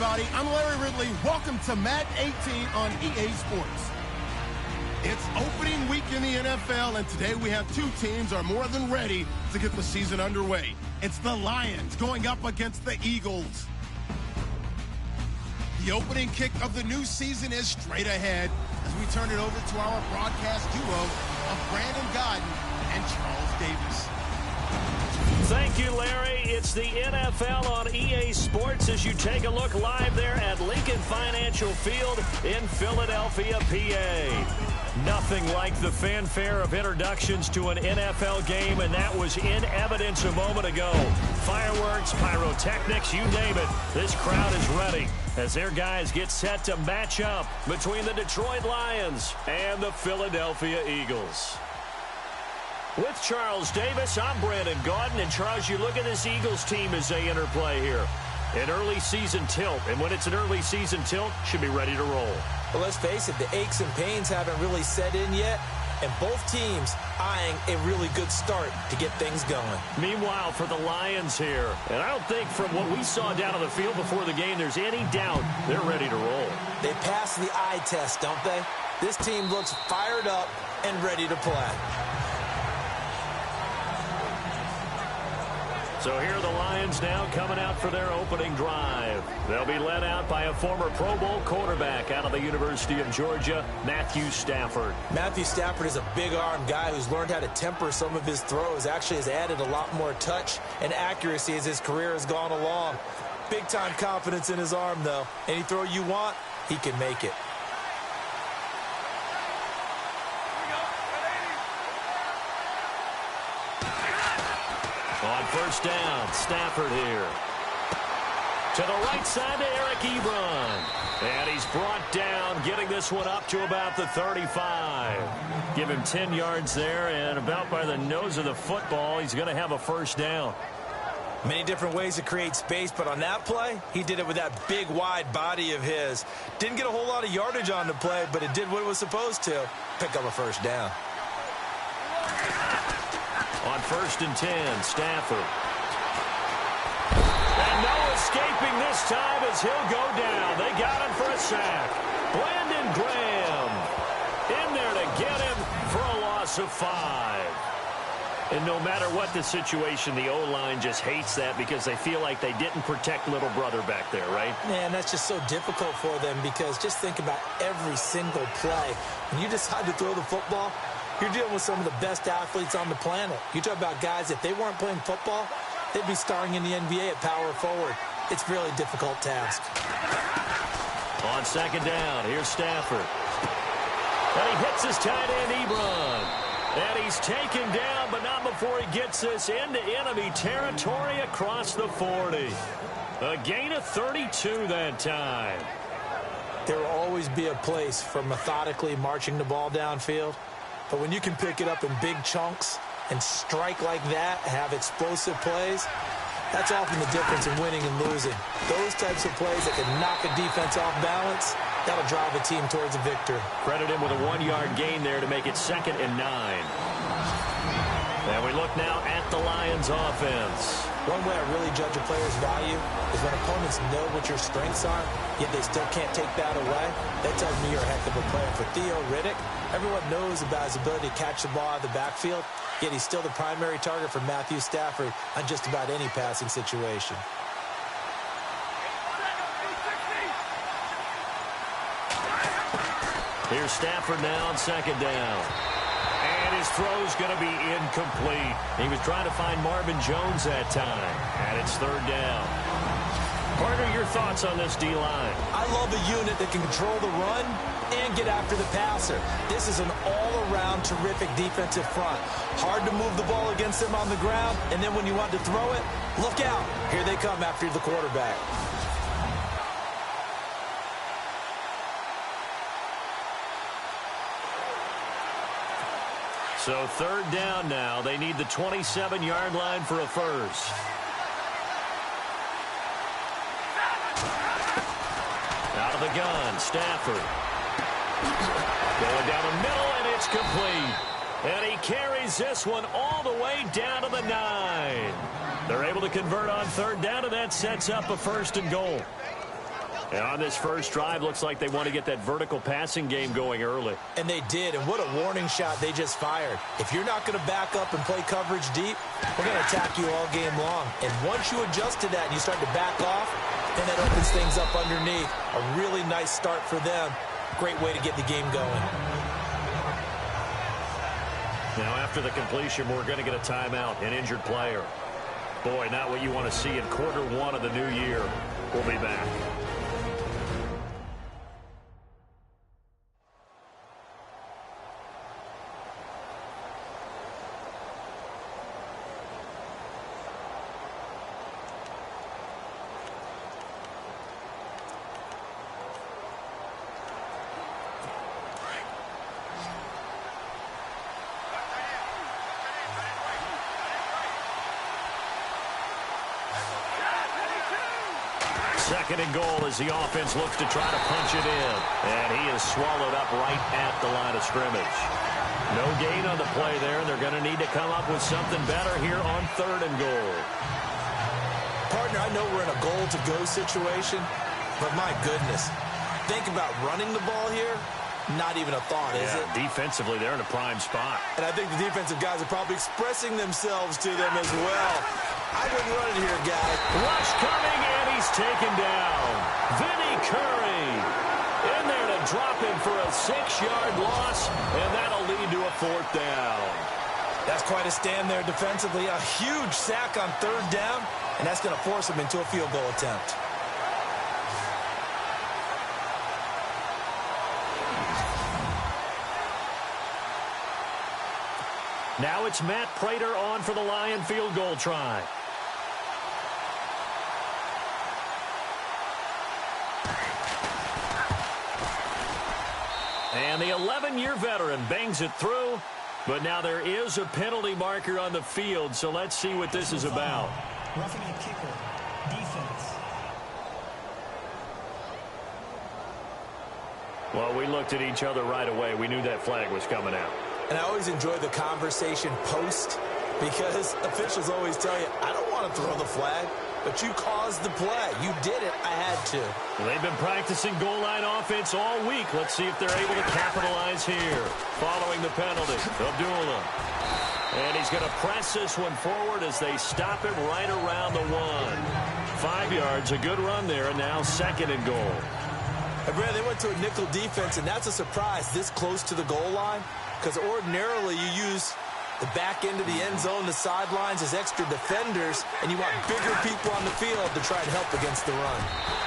everybody. I'm Larry Ridley. Welcome to Madden 18 on EA Sports. It's opening week in the NFL, and today we have two teams are more than ready to get the season underway. It's the Lions going up against the Eagles. The opening kick of the new season is straight ahead as we turn it over to our broadcast duo of Brandon Godden and Charles Davis. Thank you, Larry. It's the NFL on EA Sports as you take a look live there at Lincoln Financial Field in Philadelphia, PA. Nothing like the fanfare of introductions to an NFL game, and that was in evidence a moment ago. Fireworks, pyrotechnics, you name it. This crowd is ready as their guys get set to match up between the Detroit Lions and the Philadelphia Eagles. With Charles Davis, I'm Brandon Godden. And Charles, you look at this Eagles team as they interplay here. An early season tilt, and when it's an early season tilt, should be ready to roll. Well, let's face it, the aches and pains haven't really set in yet, and both teams eyeing a really good start to get things going. Meanwhile, for the Lions here, and I don't think from what we saw down on the field before the game, there's any doubt they're ready to roll. They passed the eye test, don't they? This team looks fired up and ready to play. So here are the Lions now coming out for their opening drive. They'll be led out by a former Pro Bowl quarterback out of the University of Georgia, Matthew Stafford. Matthew Stafford is a big-arm guy who's learned how to temper some of his throws. Actually has added a lot more touch and accuracy as his career has gone along. Big-time confidence in his arm, though. Any throw you want, he can make it. On first down, Stafford here. To the right side to Eric Ebron. And he's brought down, getting this one up to about the 35. Give him 10 yards there, and about by the nose of the football, he's going to have a first down. Many different ways to create space, but on that play, he did it with that big, wide body of his. Didn't get a whole lot of yardage on the play, but it did what it was supposed to. Pick up a first down. On first and 10, Stafford. And no escaping this time as he'll go down. They got him for a sack. Brandon Graham in there to get him for a loss of 5. And no matter what the situation, the O-line just hates that because they feel like they didn't protect little brother back there, right? Man, that's just so difficult for them because just think about every single play. When you decide to throw the football, you're dealing with some of the best athletes on the planet. You talk about guys, if they weren't playing football, they'd be starring in the NBA at power forward. It's a really difficult task. On second down, here's Stafford. And he hits his tight end, Ebron. And he's taken down, but not before he gets this into enemy territory across the 40. A gain of 32 that time. There will always be a place for methodically marching the ball downfield. But when you can pick it up in big chunks and strike like that, have explosive plays, that's often the difference in winning and losing. Those types of plays that can knock a defense off balance, that'll drive a team towards a victory. Credit him with a 1-yard gain there to make it 2nd and 9. And we look now at the Lions offense. One way I really judge a player's value is when opponents know what your strengths are, yet they still can't take that away. That tells me you're a heck of a player. For Theo Riddick, everyone knows about his ability to catch the ball out of the backfield, yet he's still the primary target for Matthew Stafford on just about any passing situation. Here's Stafford now on second down. And his throw's going to be incomplete. He was trying to find Marvin Jones that time. And it's 3rd down. Partner, your thoughts on this D-line? I love a unit that can control the run and get after the passer. This is an all-around terrific defensive front. Hard to move the ball against them on the ground, and then when you want to throw it, look out. Here they come after the quarterback. So 3rd down now. They need the 27-yard line for a first. Out of the gun, Stafford. Going down the middle, and it's complete. And he carries this one all the way down to the 9. They're able to convert on 3rd down, and that sets up a 1st and goal. And on this first drive, looks like they want to get that vertical passing game going early. And they did, and what a warning shot they just fired. If you're not going to back up and play coverage deep, we're going to attack you all game long. And once you adjust to that and you start to back off, then that opens things up underneath. A really nice start for them. Great way to get the game going. Now, after the completion, we're going to get a timeout, an injured player. Boy, not what you want to see in quarter one of the new year. We'll be back. Second and goal as the offense looks to try to punch it in. And he is swallowed up right at the line of scrimmage. No gain on the play there, and they're going to need to come up with something better here on third and goal. Partner, I know we're in a goal-to-go situation, but my goodness, think about running the ball here. Not even a thought, is it? Defensively, they're in a prime spot. And I think the defensive guys are probably expressing themselves to them as well. I wouldn't run it here, guys. Rush coming, and he's taken down. Vinny Curry in there to drop him for a 6-yard loss, and that'll lead to a fourth down. That's quite a stand there defensively. A huge sack on third down, and that's going to force him into a field goal attempt. Now it's Matt Prater on for the Lion field goal try. And the 11-year veteran bangs it through, but now there is a penalty marker on the field, so let's see what this is about. Roughing a kicker, defense. Well, we looked at each other right away. We knew that flag was coming out. And I always enjoy the conversation post because officials always tell you, I don't want to throw the flag, but you caused the play. You did it. I had to. Well, they've been practicing goal line offense all week. Let's see if they're able to capitalize here. Following the penalty, Abdullah. And he's going to press this one forward as they stop him right around the 1. 5 yards, a good run there, and now second and goal. And Brad, they went to a nickel defense, and that's a surprise this close to the goal line. Because ordinarily you use the back end of the end zone, the sidelines as extra defenders, and you want bigger people on the field to try and help against the run.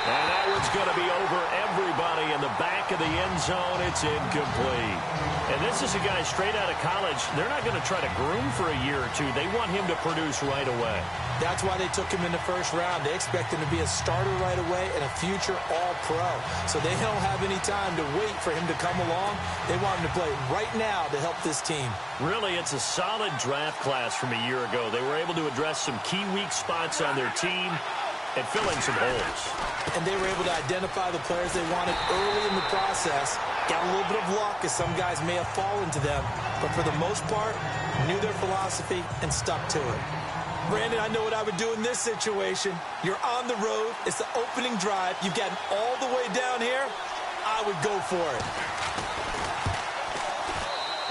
And that one's going to be over everybody in the back of the end zone. It's incomplete. And this is a guy straight out of college. They're not going to try to groom for a year or two. They want him to produce right away. That's why they took him in the first round. They expect him to be a starter right away and a future all-pro. So they don't have any time to wait for him to come along. They want him to play right now to help this team. Really, it's a solid draft class from a year ago. They were able to address some key weak spots on their team and fill in some holes. And they were able to identify the players they wanted early in the process. Got a little bit of luck as some guys may have fallen to them. But for the most part, knew their philosophy and stuck to it. Brandon, I know what I would do in this situation. You're on the road. It's the opening drive. You've gotten all the way down here. I would go for it.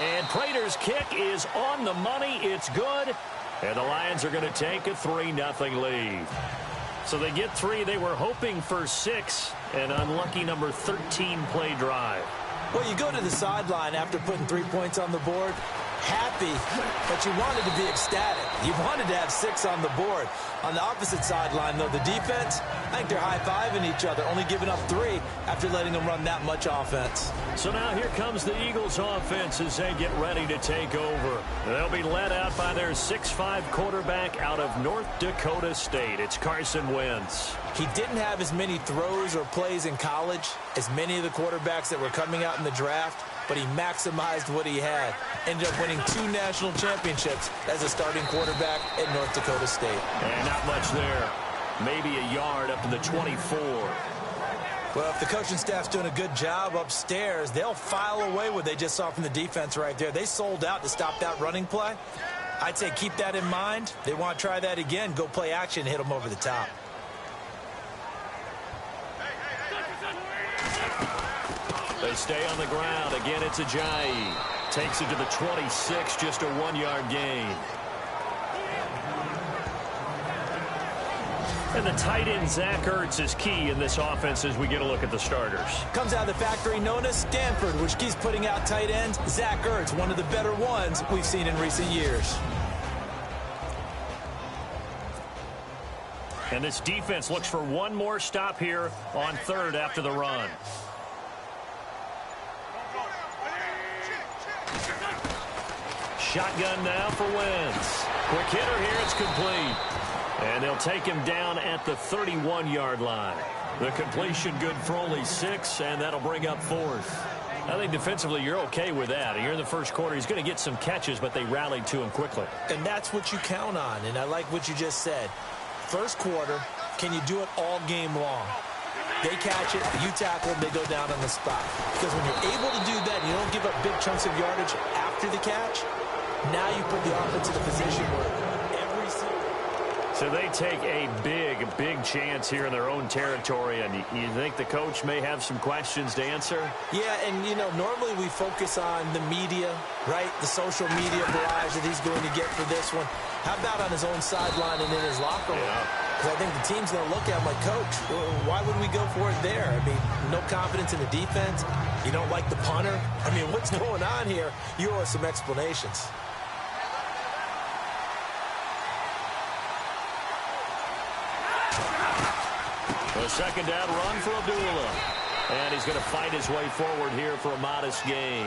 And Prater's kick is on the money. It's good. And the Lions are going to take a 3-0 lead. So they get 3. They were hoping for 6. An unlucky number 13 play drive. Well, you go to the sideline after putting 3 points on the board, happy, but you wanted to be ecstatic. You wanted to have 6 on the board. On the opposite sideline, though, the defense, I think they're high-fiving each other, only giving up 3 after letting them run that much offense. So now here comes the Eagles offense as they get ready to take over. They'll be led out by their 6'5 quarterback out of North Dakota State. It's Carson Wentz. He didn't have as many throws or plays in college as many of the quarterbacks that were coming out in the draft, but he maximized what he had. Ended up winning 2 national championships as a starting quarterback at North Dakota State. And not much there. Maybe a yard up to the 24. Well, if the coaching staff's doing a good job upstairs, they'll file away what they just saw from the defense right there. They sold out to stop that running play. I'd say keep that in mind. They want to try that again. Go play action and hit them over the top. They stay on the ground. Again, it's Ajayi. Takes it to the 26, just a 1-yard gain. And the tight end, Zach Ertz, is key in this offense as we get a look at the starters. Comes out of the factory known as Stanford, which keeps putting out tight ends. Zach Ertz, one of the better ones we've seen in recent years. And this defense looks for one more stop here on third after the run. Shotgun now for Wentz. Quick hitter here, it's complete. And they'll take him down at the 31-yard line. The completion good for only 6, and that'll bring up fourth. I think defensively you're okay with that. You're in the first quarter. He's going to get some catches, but they rallied to him quickly. And that's what you count on, and I like what you just said. First quarter, can you do it all game long? They catch it, you tackle, they go down on the spot. Because when you're able to do that, you don't give up big chunks of yardage after the catch, now you put the offense in a position where so they take a big chance here in their own territory, and you think the coach may have some questions to answer? Yeah, and, you know, normally we focus on the media, right? The social media barrage that he's going to get for this one. How about on his own sideline and in his locker room? Because I think the team's going to look at him like, Coach, why would we go for it there? I mean, no confidence in the defense. You don't like the punter. I mean, what's going on here? You owe us some explanations. A second down run for Abdullah. And he's going to fight his way forward here for a modest gain.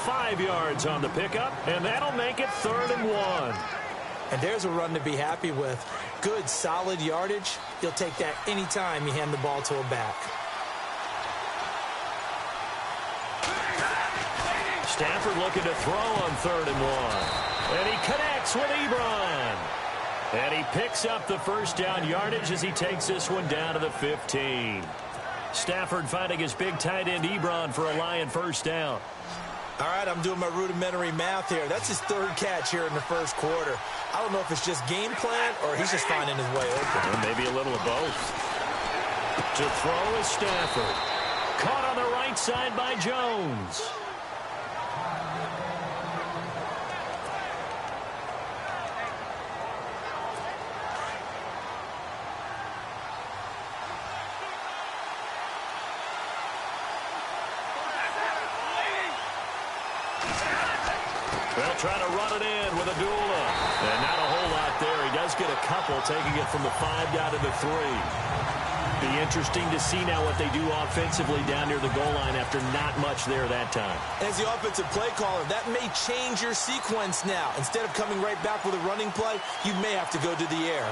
5 yards on the pickup, and that'll make it 3rd and 1. And there's a run to be happy with. Good, solid yardage. You'll take that anytime you hand the ball to a back. Stafford looking to throw on 3rd and 1. And he connects with Ebron. And he picks up the first down yardage as he takes this one down to the 15. Stafford finding his big tight end Ebron for a Lion first down. All right, I'm doing my rudimentary math here. That's his 3rd catch here in the first quarter. I don't know if it's just game plan or he's just finding his way open. Or maybe a little of both. To throw is Stafford. Caught on the right side by Jones. They'll try to run it in with Abdullah. And not a whole lot there. He does get a couple, taking it from the 5 down to the 3. Be interesting to see now what they do offensively down near the goal line after not much there that time. As the offensive play caller, that may change your sequence now. Instead of coming right back with a running play, you may have to go to the air.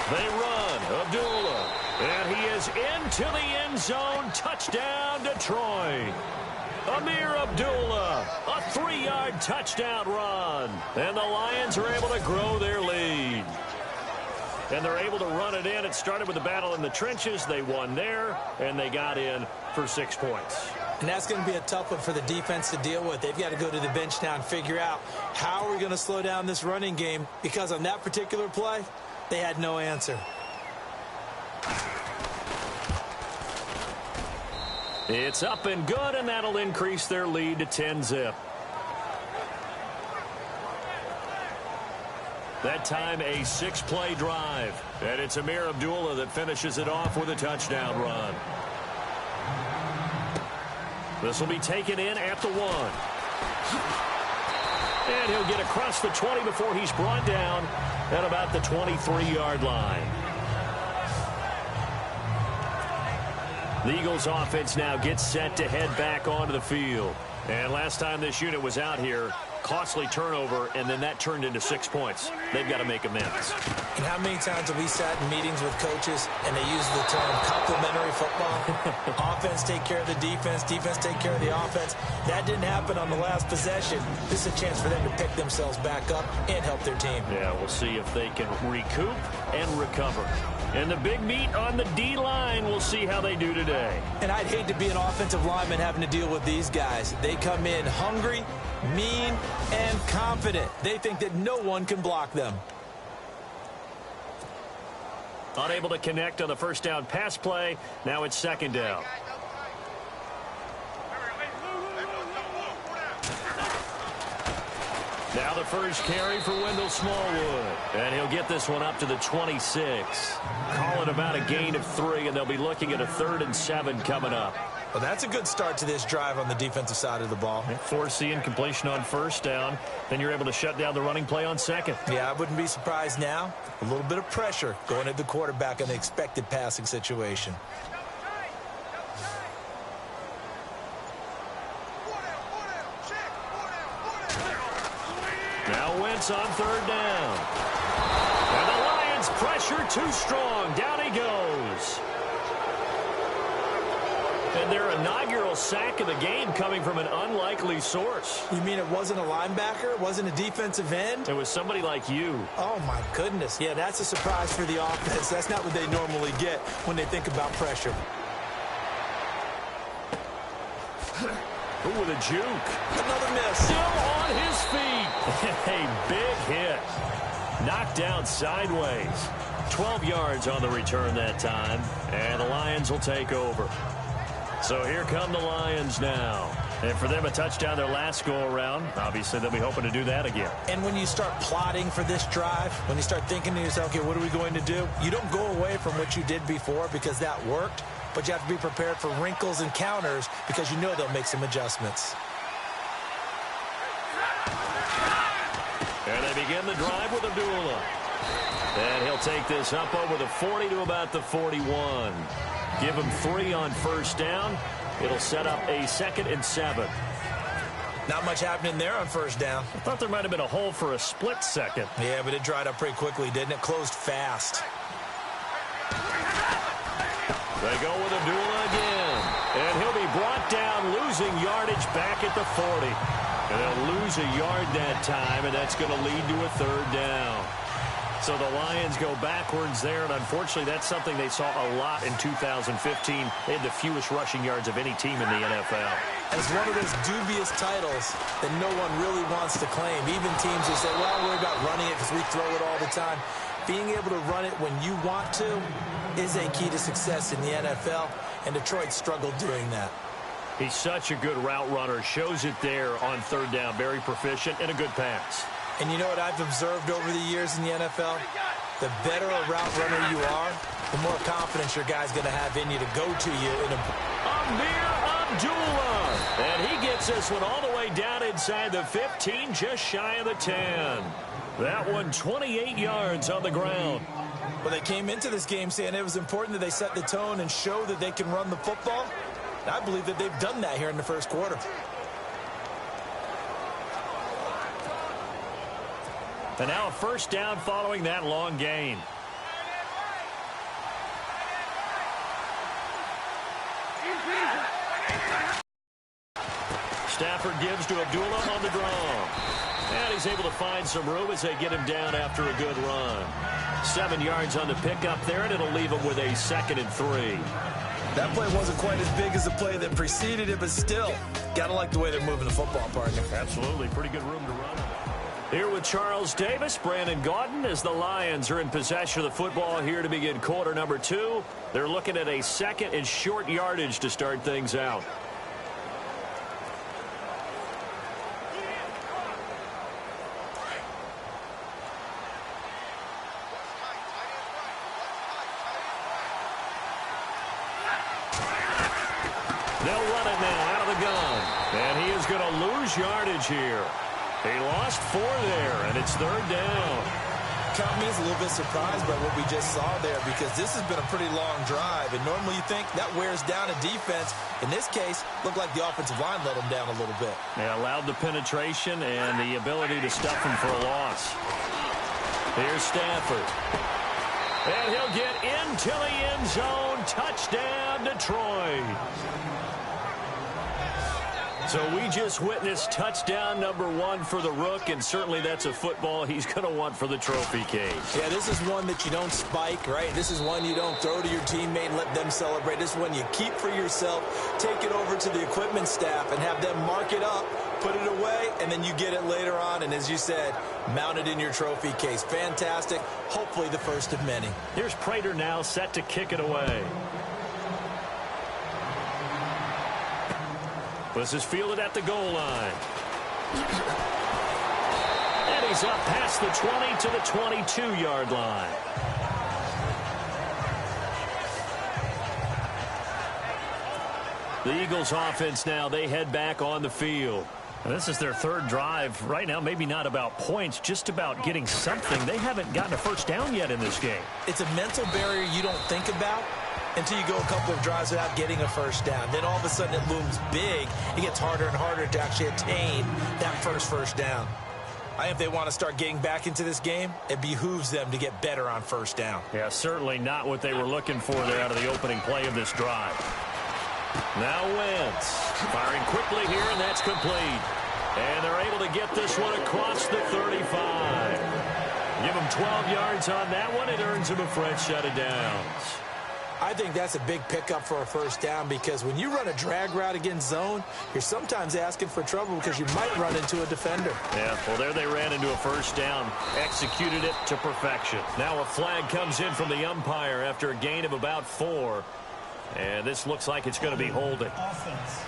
They run. Abdullah. And he is into the end zone. Touchdown, Detroit. Amir Abdullah, a 3-yard touchdown run. And the Lions are able to grow their lead. And they're able to run it in. It started with a battle in the trenches. They won there, and they got in for 6 points. And that's going to be a tough one for the defense to deal with. They've got to go to the bench now and figure out how are we going to slow down this running game, because on that particular play, they had no answer. It's up and good, and that'll increase their lead to 10-zip. That time a 6-play drive. And it's Amir Abdullah that finishes it off with a touchdown run. This will be taken in at the 1. And he'll get across the 20 before he's brought down at about the 23-yard line. The Eagles offense now gets set to head back onto the field. And last time this unit was out here, costly turnover, and then that turned into 6 points. They've got to make amends. And how many times have we sat in meetings with coaches and they use the term complementary football? Offense take care of the defense, defense take care of the offense. That didn't happen on the last possession. This is a chance for them to pick themselves back up and help their team. Yeah, we'll see if they can recoup and recover. And the big meat on the D-line, we'll see how they do today. And I'd hate to be an offensive lineman having to deal with these guys. They come in hungry, mean, and confident. They think that no one can block them. Unable to connect on the first down pass play. Now it's second down. Now the first carry for Wendell Smallwood. And he'll get this one up to the 26. Call it about a gain of 3, and they'll be looking at a 3rd and 7 coming up. Well, that's a good start to this drive on the defensive side of the ball. Forcing incompletion on first down. Then you're able to shut down the running play on second. Yeah, I wouldn't be surprised now. A little bit of pressure going at the quarterback in the expected passing situation. Now Wentz on 3rd down. And the Lions pressure too strong. Down he goes. And their inaugural sack of the game coming from an unlikely source. You mean it wasn't a linebacker? It wasn't a defensive end? It was somebody like you. Oh, my goodness. Yeah, that's a surprise for the offense. That's not what they normally get when they think about pressure. Ooh, with a juke. Another miss. Still on his feet. A big hit. Knocked down sideways. 12 yards on the return that time. And the Lions will take over. So here come the Lions now. And for them, a touchdown their last go-around. Obviously, they'll be hoping to do that again. And when you start plotting for this drive, when you start thinking to yourself, okay, what are we going to do? You don't go away from what you did before because that worked. But you have to be prepared for wrinkles and counters because you know they'll make some adjustments. And they begin the drive with Abdullah. And he'll take this up over the 40 to about the 41. Give him 3 on first down. It'll set up a 2nd and 7. Not much happening there on first down. I thought there might have been a hole for a split second. Yeah, but it dried up pretty quickly, didn't it? Closed fast. They go with Abdullah again. And he'll be brought down, losing yardage back at the 40. And they'll lose a yard that time, and that's going to lead to a 3rd down. So the Lions go backwards there, and unfortunately that's something they saw a lot in 2015. They had the fewest rushing yards of any team in the NFL. It's one of those dubious titles that no one really wants to claim. Even teams who say, well, worry about running it because we throw it all the time. Being able to run it when you want to is a key to success in the NFL, and Detroit struggled doing that. He's such a good route runner. Shows it there on 3rd down. Very proficient and a good pass. And you know what I've observed over the years in the NFL? The better a route runner you are, the more confidence your guy's going to have in you to go to you. Amir Abdullah. And he gets this one all the way down inside the 15, just shy of the 10. That one 28 yards on the ground. Well, they came into this game saying it was important that they set the tone and show that they can run the football. And I believe that they've done that here in the first quarter. And now a first down following that long gain. Stafford gives to Abdullah on the draw. And he's able to find some room as they get him down after a good run. 7 yards on the pickup there, and it'll leave him with a 2nd and 3. That play wasn't quite as big as the play that preceded it, but still, got to like the way they're moving the football, partner. Absolutely. Pretty good room to run. Here with Charles Davis, Brandon Gaudin, as the Lions are in possession of the football here to begin quarter number 2. They're looking at a 2nd and short yardage to start things out. They'll run it now out of the gun. And he is going to lose yardage here. He lost 4 there, and it's 3rd down. Count me as a little bit surprised by what we just saw there because this has been a pretty long drive. And normally you think that wears down a defense. In this case, looked like the offensive line let them down a little bit. They allowed the penetration and the ability to stuff him for a loss. Here's Stafford. And he'll get into the end zone. Touchdown, Detroit. So we just witnessed touchdown number 1 for the Rook, and certainly that's a football he's going to want for the trophy case. Yeah, this is one that you don't spike, right? This is one you don't throw to your teammate and let them celebrate. This is one you keep for yourself, take it over to the equipment staff and have them mark it up, put it away, and then you get it later on. And as you said, mount it in your trophy case. Fantastic. Hopefully the first of many. Here's Prater now set to kick it away. This is fielded at the goal line. And he's up past the 20 to the 22-yard line. The Eagles offense now, they head back on the field. And this is their third drive. Right now, maybe not about points, just about getting something. They haven't gotten a first down yet in this game. It's a mental barrier you don't think about until you go a couple of drives without getting a first down. Then all of a sudden it looms big. It gets harder and harder to actually attain that first down. I think if they want to start getting back into this game, it behooves them to get better on first down. Yeah, certainly not what they were looking for there out of the opening play of this drive. Now Wentz firing quickly here, and that's complete. And they're able to get this one across the 35. Give them 12 yards on that one. It earns them a fresh set of downs. I think that's a big pickup for a first down because when you run a drag route against zone, you're sometimes asking for trouble because you might run into a defender. Yeah, well, there they ran into a first down, executed it to perfection. Now a flag comes in from the umpire after a gain of about 4. And this looks like it's going to be holding. Offense.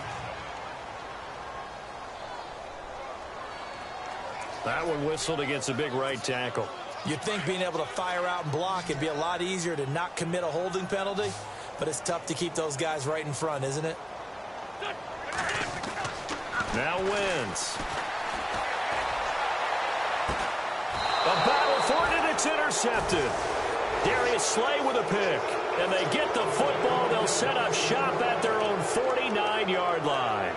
That one whistled against a big right tackle. You'd think being able to fire out and block, it'd be a lot easier to not commit a holding penalty, but it's tough to keep those guys right in front, isn't it? Now Wentz. A battle for it, and it's intercepted. Darius Slay with a pick. And they get the football. They'll set up shop at their own 49-yard line.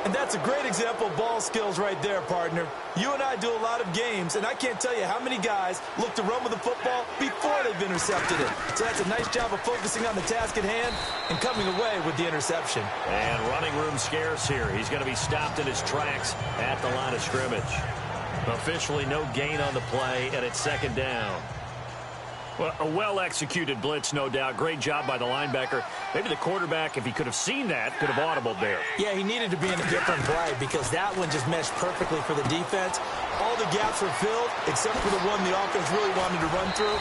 And that's a great example of ball skills right there, partner. You and I do a lot of games, and I can't tell you how many guys look to run with the football before they've intercepted it. So that's a nice job of focusing on the task at hand and coming away with the interception. And running room scarce here. He's going to be stopped in his tracks at the line of scrimmage. Officially no gain on the play, and it's second down. Well, a well-executed blitz, no doubt. Great job by the linebacker. Maybe the quarterback, if he could have seen that, could have audibled there. Yeah, he needed to be in a different play because that one just meshed perfectly for the defense. All the gaps were filled except for the one the offense really wanted to run through,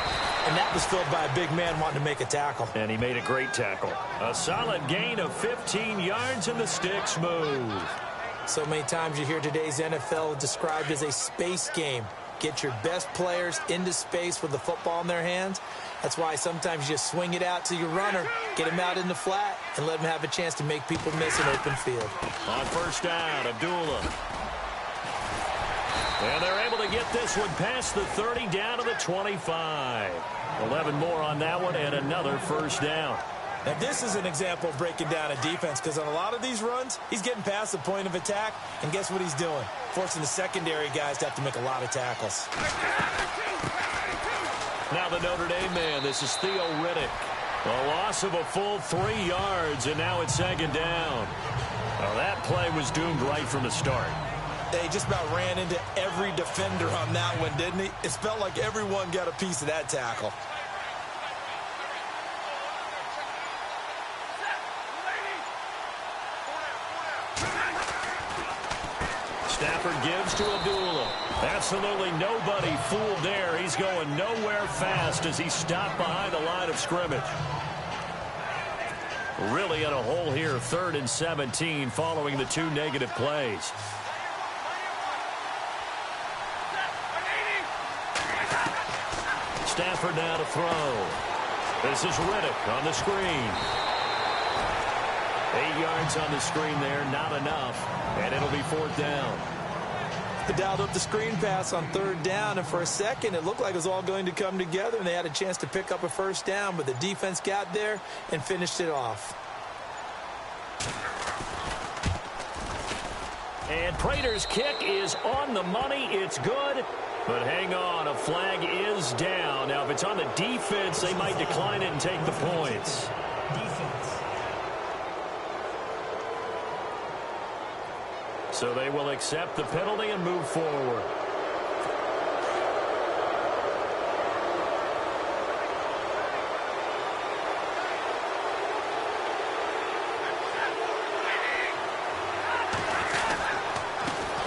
and that was filled by a big man wanting to make a tackle. And he made a great tackle. A solid gain of 15 yards, and the sticks move. So many times you hear today's NFL described as a space game. Get your best players into space with the football in their hands. That's why sometimes you swing it out to your runner, get him out in the flat, and let him have a chance to make people miss an open field. On first down, Abdullah. And they're able to get this one past the 30 down to the 25. 11 more on that one and another first down. Now, this is an example of breaking down a defense because on a lot of these runs, he's getting past the point of attack, and guess what he's doing? Forcing the secondary guys to have to make a lot of tackles. Now the Notre Dame man, this is Theo Riddick. A loss of a full 3 yards, and now it's second down. Well, that play was doomed right from the start. They just about ran into every defender on that one, didn't he? It felt like everyone got a piece of that tackle. Stafford gives to Abdullah. Absolutely nobody fooled there. He's going nowhere fast as he stopped behind the line of scrimmage. Really in a hole here, 3rd and 17 following the 2 negative plays. Stafford now to throw. This is Riddick on the screen. 8 yards on the screen there, not enough, and it'll be 4th down. They dialed up the screen pass on 3rd down, and for a second it looked like it was all going to come together, and they had a chance to pick up a first down, but the defense got there and finished it off. And Prater's kick is on the money. It's good. But hang on, a flag is down. Now, if it's on the defense, they might decline it and take the points. Defense. So they will accept the penalty and move forward.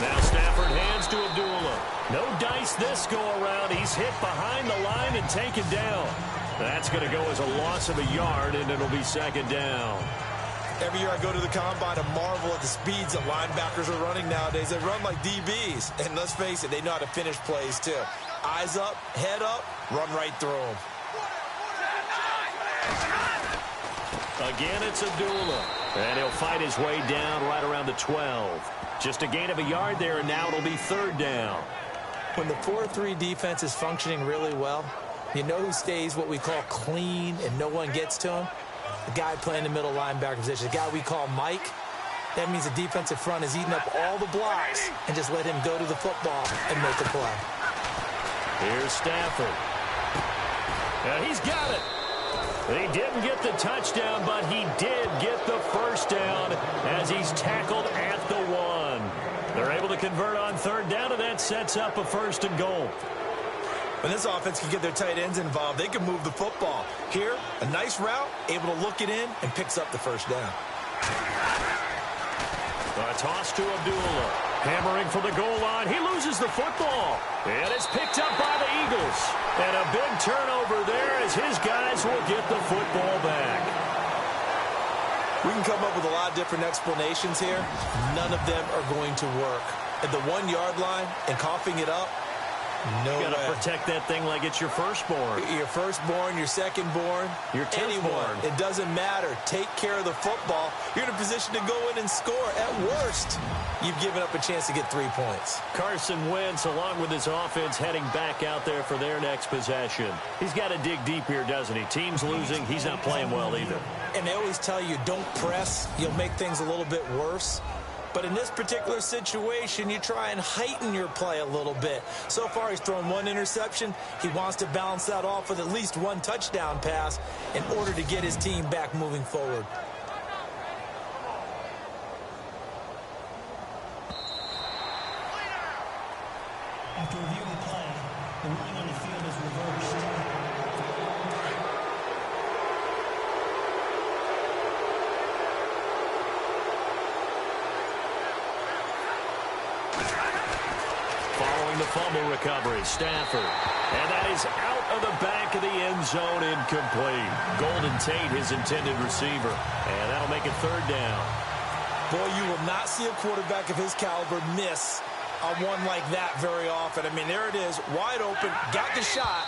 Now Stafford hands to Abdullah. No dice this go-around. He's hit behind the line and taken down. That's going to go as a loss of a yard, and it'll be second down. Every year I go to the combine and marvel at the speeds that linebackers are running nowadays. They run like DBs. And let's face it, they know how to finish plays too. Eyes up, head up, run right through them. Again, it's Abdullah. And he'll fight his way down right around the 12. Just a gain of a yard there, and now it'll be third down. When the 4-3 defense is functioning really well, you know who stays what we call clean and no one gets to him? The guy playing the middle linebacker position, the guy we call Mike. That means the defensive front is eating up all the blocks and just let him go to the football and make a play. Here's Stafford. And he's got it. He didn't get the touchdown, but he did get the first down as he's tackled at the 1. They're able to convert on third down, and that sets up a first and goal. When this offense can get their tight ends involved, they can move the football. Here, a nice route, able to look it in, and picks up the first down. A toss to Abdullah. Hammering for the goal line. He loses the football. And it's picked up by the Eagles. And a big turnover there as his guys will get the football back. We can come up with a lot of different explanations here. None of them are going to work. At the 1-yard line and coughing it up, no way. You got to protect that thing like it's your firstborn. Your firstborn, your secondborn, your anyone. It doesn't matter. Take care of the football. You're in a position to go in and score. At worst, you've given up a chance to get 3 points. Carson Wentz, along with his offense, heading back out there for their next possession. He's got to dig deep here, doesn't he? Team's losing. He's not playing well either. And they always tell you, don't press. You'll make things a little bit worse. But in this particular situation, you try and heighten your play a little bit. So far, he's thrown 1 interception. He wants to balance that off with at least 1 touchdown pass in order to get his team back moving forward. After reviewing the play, the ruling on the field is reversed. Following the fumble recovery, Stafford. And that is out of the back of the end zone, incomplete. Golden Tate, his intended receiver. And that'll make it third down. Boy, you will not see a quarterback of his caliber miss on one like that very often. I mean, there it is, wide open, got the shot,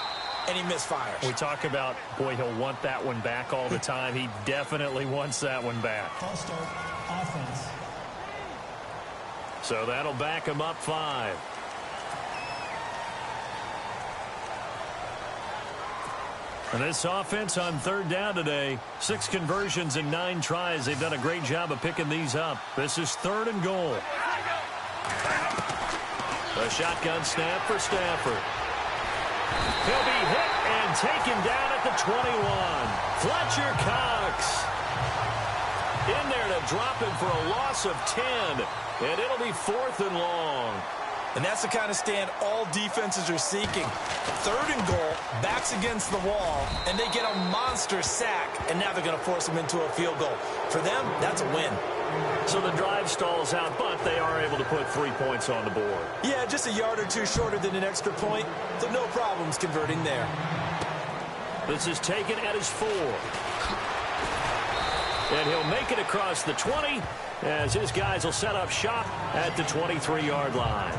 and he misfires. We talk about, boy, he'll want that one back all the time. He definitely wants that one back. False start, offense. So that'll back him up 5. And this offense on third down today, 6 conversions and 9 tries. They've done a great job of picking these up. This is third and goal. A shotgun snap for Stafford. He'll be hit and taken down at the 21. Fletcher Cox in there to drop him for a loss of 10. And it'll be 4th and long. And that's the kind of stand all defenses are seeking. Third and goal, backs against the wall, and they get a monster sack. And now they're going to force them into a field goal. For them, that's a win. So the drive stalls out, but they are able to put 3 points on the board. Yeah, just a yard or 2 shorter than an extra point. So no problems converting there. This is taken at his 4. And he'll make it across the 20 as his guys will set up shop at the 23-yard line.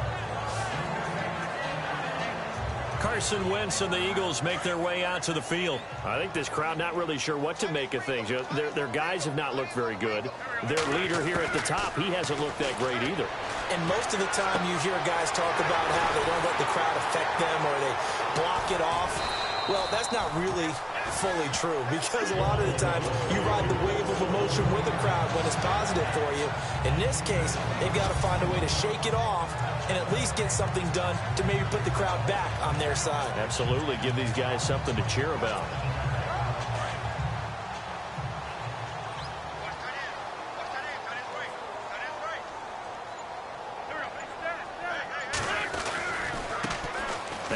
Carson Wentz and the Eagles make their way out to the field. I think this crowd not really sure what to make of things. Their guys have not looked very good. Their leader here at the top, he hasn't looked that great either. And most of the time you hear guys talk about how they don't let the crowd affect them or they block it off. Well, that's not really fully true because a lot of the times you ride the wave of emotion with the crowd when it's positive for you. In this case, they've got to find a way to shake it off and at least get something done to maybe put the crowd back on their side. Absolutely. Give these guys something to cheer about.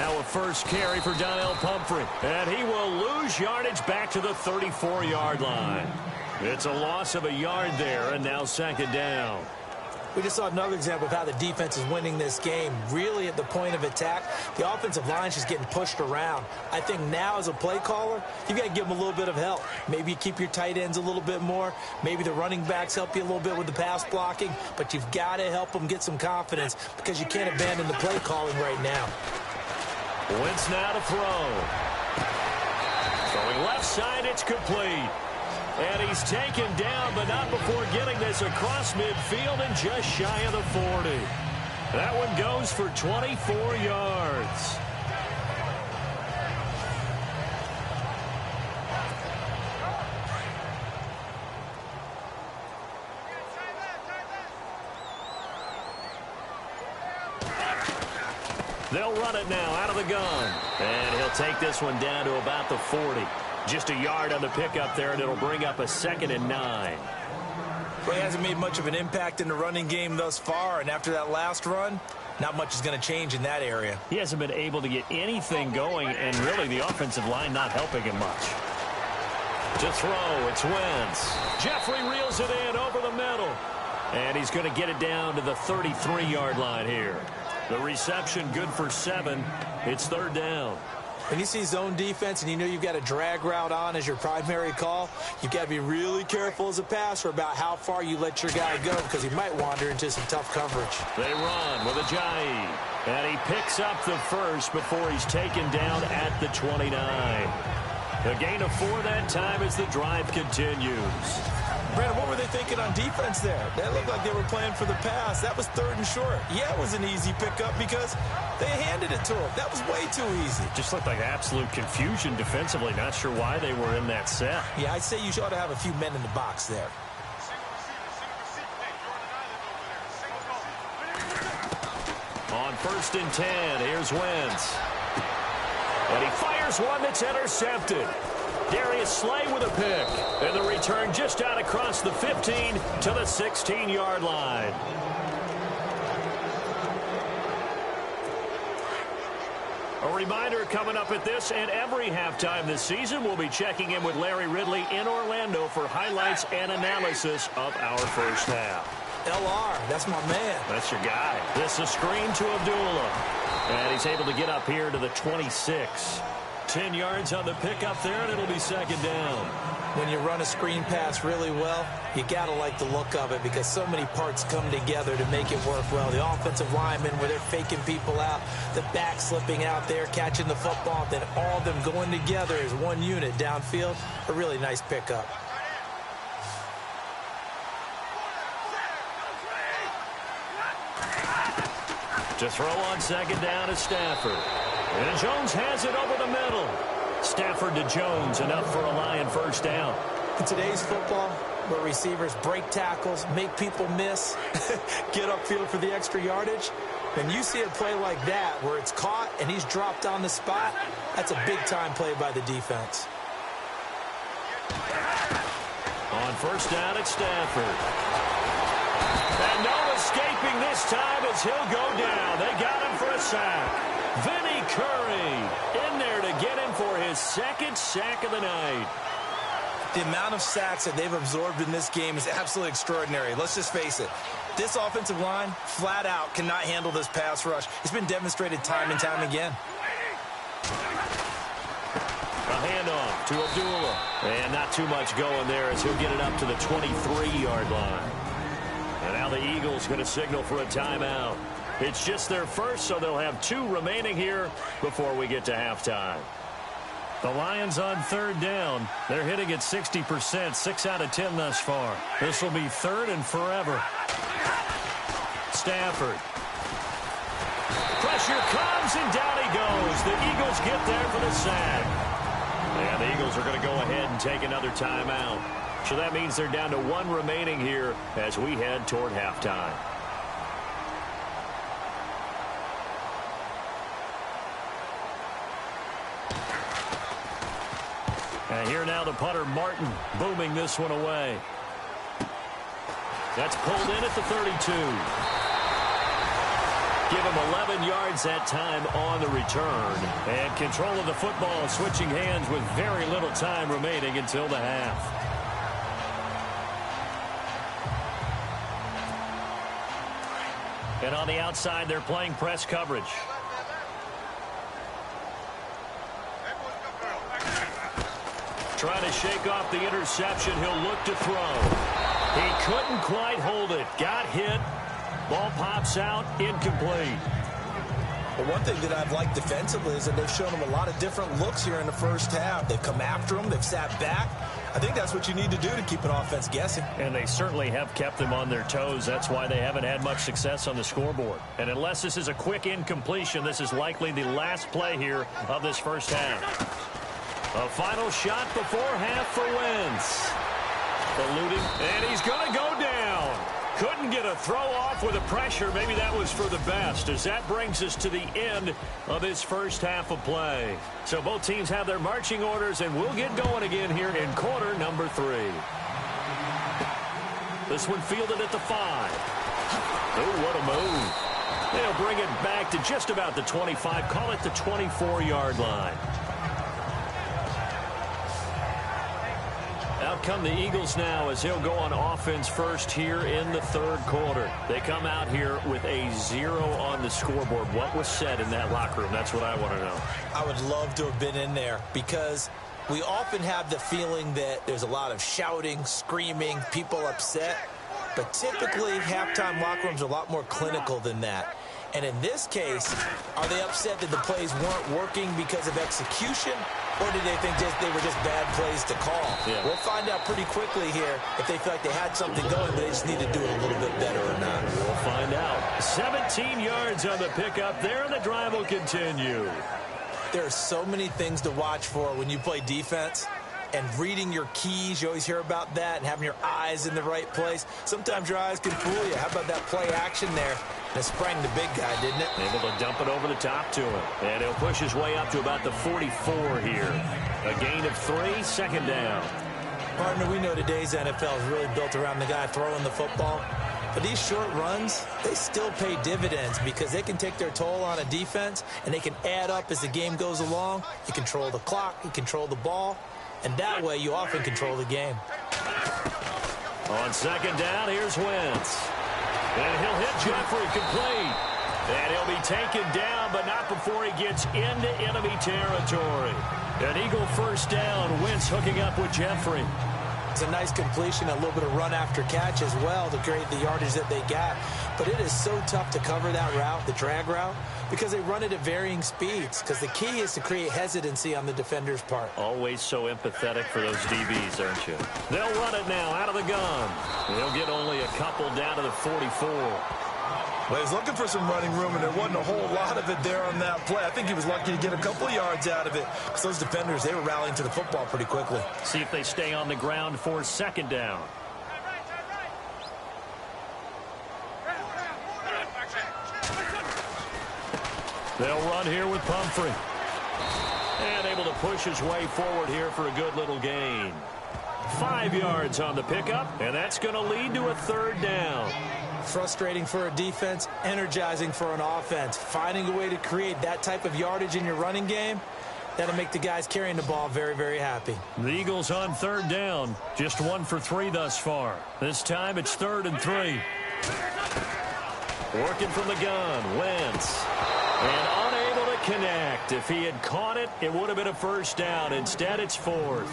Now a first carry for Donnell Pumphrey. And he will lose yardage back to the 34-yard line. It's a loss of a yard there, and now second down. We just saw another example of how the defense is winning this game. Really at the point of attack, the offensive line is just getting pushed around. I think now as a play caller, you've got to give them a little bit of help. Maybe you keep your tight ends a little bit more. Maybe the running backs help you a little bit with the pass blocking. But you've got to help them get some confidence because you can't abandon the play calling right now. Wentz now to throw. Throwing left side, it's complete. And he's taken down, but not before getting this across midfield and just shy of the 40. That one goes for 24 yards. They'll run it now out of the gun. And he'll take this one down to about the 40. Just a yard on the pickup there, and it'll bring up a 2nd and 9. Well, he hasn't made much of an impact in the running game thus far, and after that last run, not much is going to change in that area. He hasn't been able to get anything going, and really the offensive line not helping him much. To throw, it's Wentz. Jeffrey reels it in over the middle. And he's going to get it down to the 33-yard line here. The reception good for 7. It's 3rd down. When you see zone defense and you know you've got a drag route on as your primary call, you've got to be really careful as a passer about how far you let your guy go because he might wander into some tough coverage. They run with Ajayi, and he picks up the first before he's taken down at the 29. A gain of 4 that time as the drive continues. Brandon, what were they thinking on defense there? That looked like they were playing for the pass. That was 3rd and short. Yeah, it was an easy pickup because they handed it to him. That was way too easy. Just looked like absolute confusion defensively. Not sure why they were in that set. Yeah, I'd say you ought to have a few men in the box there. On 1st and 10, here's Wentz. And he fires one that's intercepted. Darius Slay with a pick. And the return just out across the 15 to the 16-yard line. A reminder coming up at this and every halftime this season, we'll be checking in with Larry Ridley in Orlando for highlights and analysis of our first half. LR, that's my man. That's your guy. This is a screen to Abdullah. And he's able to get up here to the 26. 10 yards on the pickup there, and it'll be 2nd down. When you run a screen pass really well, you got to like the look of it because so many parts come together to make it work well. The offensive linemen, where they're faking people out, the back slipping out there, catching the football, then all of them going together as one unit downfield. A really nice pickup. To throw on 2nd down is Stafford. And Jones has it over the middle. Stafford to Jones, enough for a Lion first down. In today's football, where receivers break tackles, make people miss, get upfield for the extra yardage, when you see a play like that where it's caught and he's dropped on the spot, that's a big-time play by the defense. On 1st down, it's Stafford. And no escaping this time as he'll go down. They got him for a sack. Vinny Curry in there to get him for his 2nd sack of the night. The amount of sacks that they've absorbed in this game is absolutely extraordinary. Let's just face it. This offensive line, flat out, cannot handle this pass rush. It's been demonstrated time and time again. A handoff to Abdullah. And not too much going there as he'll get it up to the 23-yard line. And now the Eagles going to signal for a timeout. It's just their first, so they'll have 2 remaining here before we get to halftime. The Lions on 3rd down. They're hitting at 60%, 6 out of 10 thus far. This will be 3rd and forever. Stafford. Pressure comes, and down he goes. The Eagles get there for the sack. And the Eagles are going to go ahead and take another timeout. So that means they're down to 1 remaining here as we head toward halftime. And here now the punter, Martin, booming this one away. That's pulled in at the 32. give him 11 yards that time on the return. And control of the football switching hands with very little time remaining until the half. And on the outside, they're playing press coverage. Trying to shake off the interception. He'll look to throw. He couldn't quite hold it. Got hit. Ball pops out. Incomplete. Well, one thing that I've liked defensively is that they've shown him a lot of different looks here in the first half. They've come after him. They've sat back. I think that's what you need to do to keep an offense guessing. And they certainly have kept them on their toes. That's why they haven't had much success on the scoreboard. And unless this is a quick incompletion, this is likely the last play here of this first half. A final shot before half for Wentz. Eluding, and he's going to go down. Couldn't get a throw off with the pressure. Maybe that was for the best, as that brings us to the end of this first half of play. So both teams have their marching orders, and we'll get going again here in quarter number 3. This one fielded at the 5. Oh, what a move. They'll bring it back to just about the 25, call it the 24-yard line. Out come the Eagles now as they'll go on offense first here in the third quarter. They come out here with a 0 on the scoreboard. What was said in that locker room? That's what I want to know. I would love to have been in there, because we often have the feeling that there's a lot of shouting, screaming, people upset. But typically, halftime locker rooms are a lot more clinical than that. And in this case, are they upset that the plays weren't working because of execution? Or did they think they were just bad plays to call? Yeah. We'll find out pretty quickly here if they feel like they had something going, but they just need to do it a little bit better or not. We'll find out. 17 yards on the pickup there, and the drive will continue. There are so many things to watch for when you play defense. And reading your keys, you always hear about that, and having your eyes in the right place. Sometimes your eyes can fool you. How about that play action there? And it sprang the big guy, didn't it? Able to dump it over the top to him. And he'll push his way up to about the 44 here. A gain of 3, second down. Partner, we know today's NFL is really built around the guy throwing the football. But these short runs, they still pay dividends, because they can take their toll on a defense, and they can add up as the game goes along. You control the clock, you control the ball. And that way, you often control the game. On second down, here's Wentz. And he'll hit Jeffrey complete. And he'll be taken down, but not before he gets into enemy territory. An Eagle first down. Wentz hooking up with Jeffrey. It's a nice completion, a little bit of run after catch as well to create the yardage that they got. But it is so tough to cover that route, the drag route, because they run it at varying speeds. Because the key is to create hesitancy on the defender's part. Always so empathetic for those DBs, aren't you? They'll run it now out of the gun. They'll get only a couple down to the 44. Well, he was looking for some running room, and there wasn't a whole lot of it there on that play. I think he was lucky to get a couple of yards out of it, because those defenders, they were rallying to the football pretty quickly. See if they stay on the ground for second down. They'll run here with Pumphrey. And able to push his way forward here for a good little gain. 5 yards on the pickup, and that's going to lead to a third down. Frustrating for a defense, energizing for an offense. Finding a way to create that type of yardage in your running game, that'll make the guys carrying the ball very, very happy. The Eagles on third down. Just 1 for 3 thus far. This time it's 3rd and 3. Working from the gun, Wentz. And unable to connect. If he had caught it, it would have been a first down. Instead, it's 4th.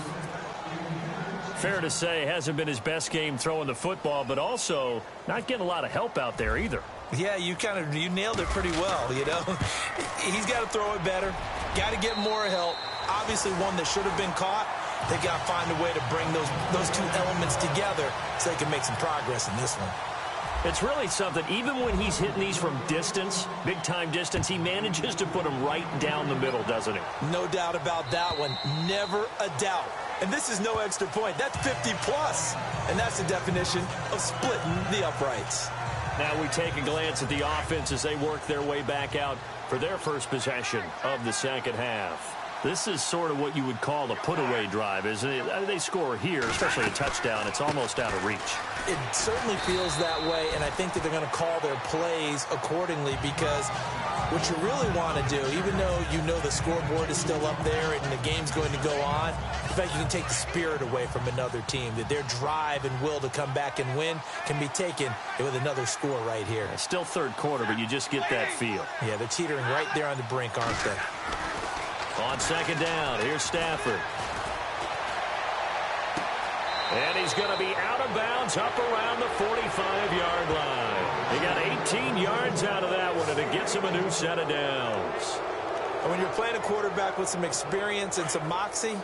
Fair to say, hasn't been his best game throwing the football, but also not getting a lot of help out there either. Yeah, you nailed it pretty well, you know. He's got to throw it better. Got to get more help. Obviously one that should have been caught. They got to find a way to bring those two elements together so they can make some progress in this one. It's really something. Even when he's hitting these from distance, big-time distance, he manages to put them right down the middle, doesn't he? No doubt about that one. Never a doubt. And this is no extra point. That's 50-plus. And that's the definition of splitting the uprights. Now we take a glance at the offense as they work their way back out for their first possession of the second half. This is sort of what you would call a put-away drive, isn't it? They score here, especially a touchdown. It's almost out of reach. It certainly feels that way, and I think that they're going to call their plays accordingly, because what you really want to do, even though you know the scoreboard is still up there and the game's going to go on, in fact, you can take the spirit away from another team, that their drive and will to come back and win can be taken with another score right here. It's still third quarter, but you just get that feel. Yeah, they're teetering right there on the brink, aren't they? On second down, here's Stafford. And he's going to be out of bounds up around the 45-yard line. He got 18 yards out of that one, and it gets him a new set of downs. And when you're playing a quarterback with some experience and some moxie,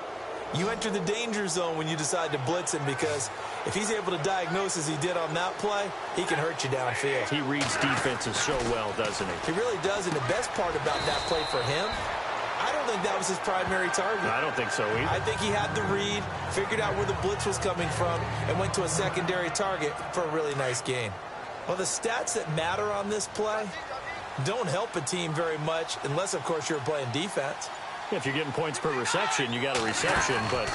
you enter the danger zone when you decide to blitz him, because if he's able to diagnose as he did on that play, he can hurt you downfield. He reads defenses so well, doesn't he? He really does, and the best part about that play for him, I don't think that was his primary target. I don't think so either. I think he had the read, figured out where the blitz was coming from, and went to a secondary target for a really nice gain. Well, the stats that matter on this play don't help a team very much, unless, of course, you're playing defense. If you're getting points per reception, you got a reception, but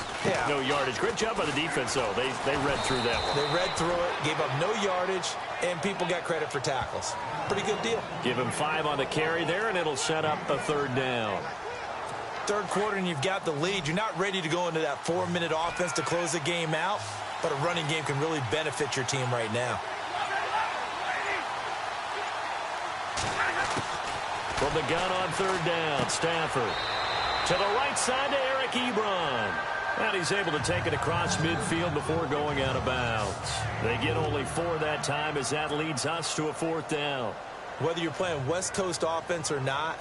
no yardage. Great job by the defense, though. They read through that one. They read through it, gave up no yardage, and people got credit for tackles. Pretty good deal. Give him 5 on the carry there, and it'll set up a third down. Third quarter, and you've got the lead. You're not ready to go into that 4-minute offense to close the game out, but a running game can really benefit your team right now. From the gun on third down, Stafford. To the right side to Eric Ebron. And he's able to take it across midfield before going out of bounds. They get only 4 that time, as that leads us to a fourth down. Whether you're playing West Coast offense or not,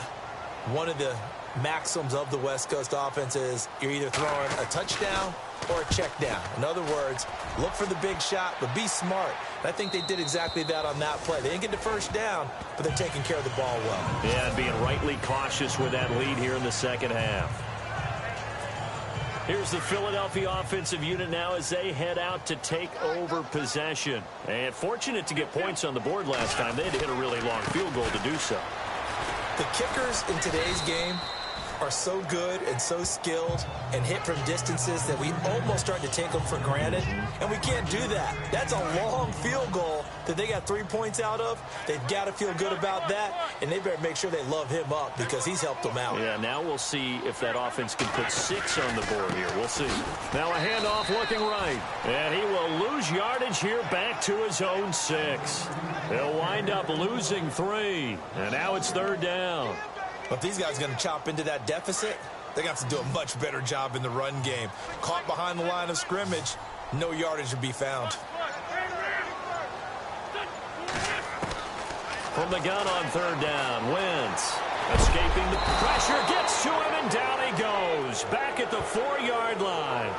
one of the maxims of the West Coast offense is you're either throwing a touchdown or a check down. In other words, look for the big shot, but be smart. And I think they did exactly that on that play. They didn't get the first down, but they're taking care of the ball well. Yeah, and being rightly cautious with that lead here in the second half. Here's the Philadelphia offensive unit now as they head out to take over possession. And fortunate to get points on the board last time. They had to hit a really long field goal to do so. The kickers in today's game are so good and so skilled and hit from distances that we almost start to take them for granted, and we can't do that. That's a long field goal that they got 3 points out of. They've got to feel good about that, and they better make sure they love him up, because he's helped them out. Yeah, now we'll see if that offense can put 6 on the board here. We'll see. Now a handoff looking right, and he will lose yardage here back to his own 6. They'll wind up losing 3, and now it's third down. But if these guys are going to chop into that deficit, they're going to have to do a much better job in the run game. Caught behind the line of scrimmage, no yardage to be found. From the gun on third down, Wentz escaping the pressure, gets to him, and down he goes. Back at the 4-yard line.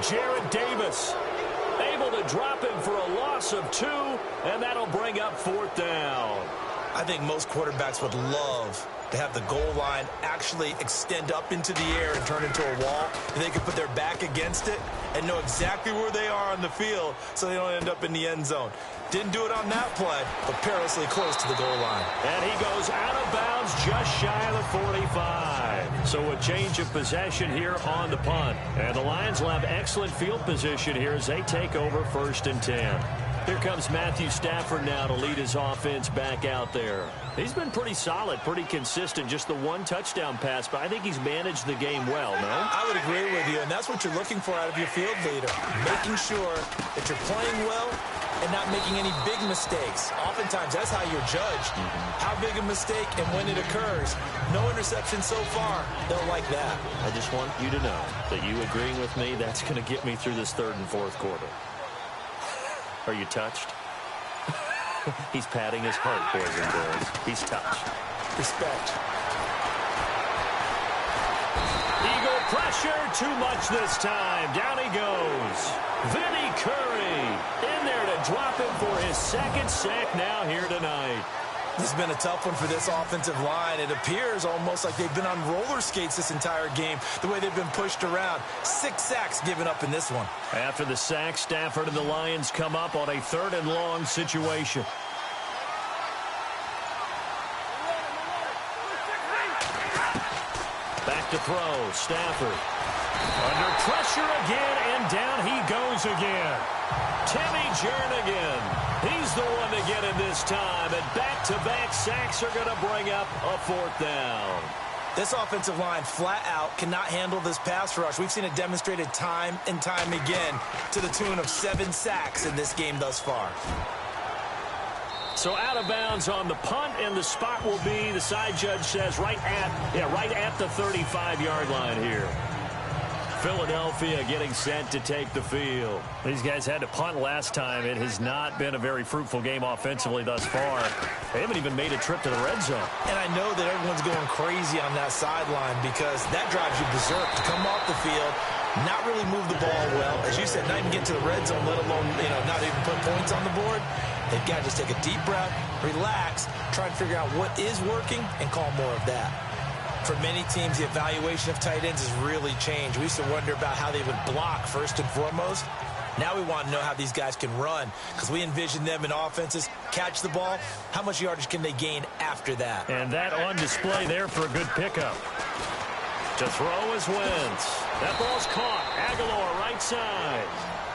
Jared Davis able to drop him for a loss of 2, and that'll bring up fourth down. I think most quarterbacks would love to have the goal line actually extend up into the air and turn into a wall, and they can put their back against it and know exactly where they are on the field so they don't end up in the end zone. Didn't do it on that play, but perilously close to the goal line. And he goes out of bounds just shy of the 45. So a change of possession here on the punt. And the Lions will have excellent field position here as they take over 1st and 10. Here comes Matthew Stafford now to lead his offense back out there. He's been pretty solid, pretty consistent, just the 1 touchdown pass, but I think he's managed the game well, no? I would agree with you, and that's what you're looking for out of your field leader, making sure that you're playing well and not making any big mistakes. Oftentimes, that's how you're judged, how big a mistake and when it occurs. No interception so far. They'll like that. I just want you to know that you agreeing with me, that's going to get me through this 3rd and 4th quarter. Are you touched? He's patting his heart, boys and girls. He's touched. Respect. Eagle pressure, too much this time. Down he goes. Vinny Curry in there to drop him for his 2nd sack now here tonight. This has been a tough one for this offensive line. It appears almost like they've been on roller skates this entire game, the way they've been pushed around. 6 sacks given up in this one. After the sack, Stafford and the Lions come up on a 3rd and long situation. Back to throw, Stafford. Under pressure again, and down he goes again. Timmy Jernigan, he's the one to get him this time, and back-to-back sacks are going to bring up a 4th down. This offensive line flat out cannot handle this pass rush. We've seen it demonstrated time and time again to the tune of 7 sacks in this game thus far. So out of bounds on the punt, and the spot will be, the side judge says, right at the 35-yard line here. Philadelphia getting set to take the field. These guys had to punt last time. It has not been a very fruitful game offensively thus far. They haven't even made a trip to the red zone. And I know that everyone's going crazy on that sideline because that drives you berserk to come off the field, not really move the ball well. As you said, not even get to the red zone, let alone, not even put points on the board. They've got to just take a deep breath, relax, try and figure out what is working, and call more of that. For many teams, the evaluation of tight ends has really changed. We used to wonder about how they would block first and foremost. Now we want to know how these guys can run because we envision them in offenses catch the ball. How much yardage can they gain after that? And that on display there for a good pickup. To throw is Wentz. That ball's caught. Aguilar right side.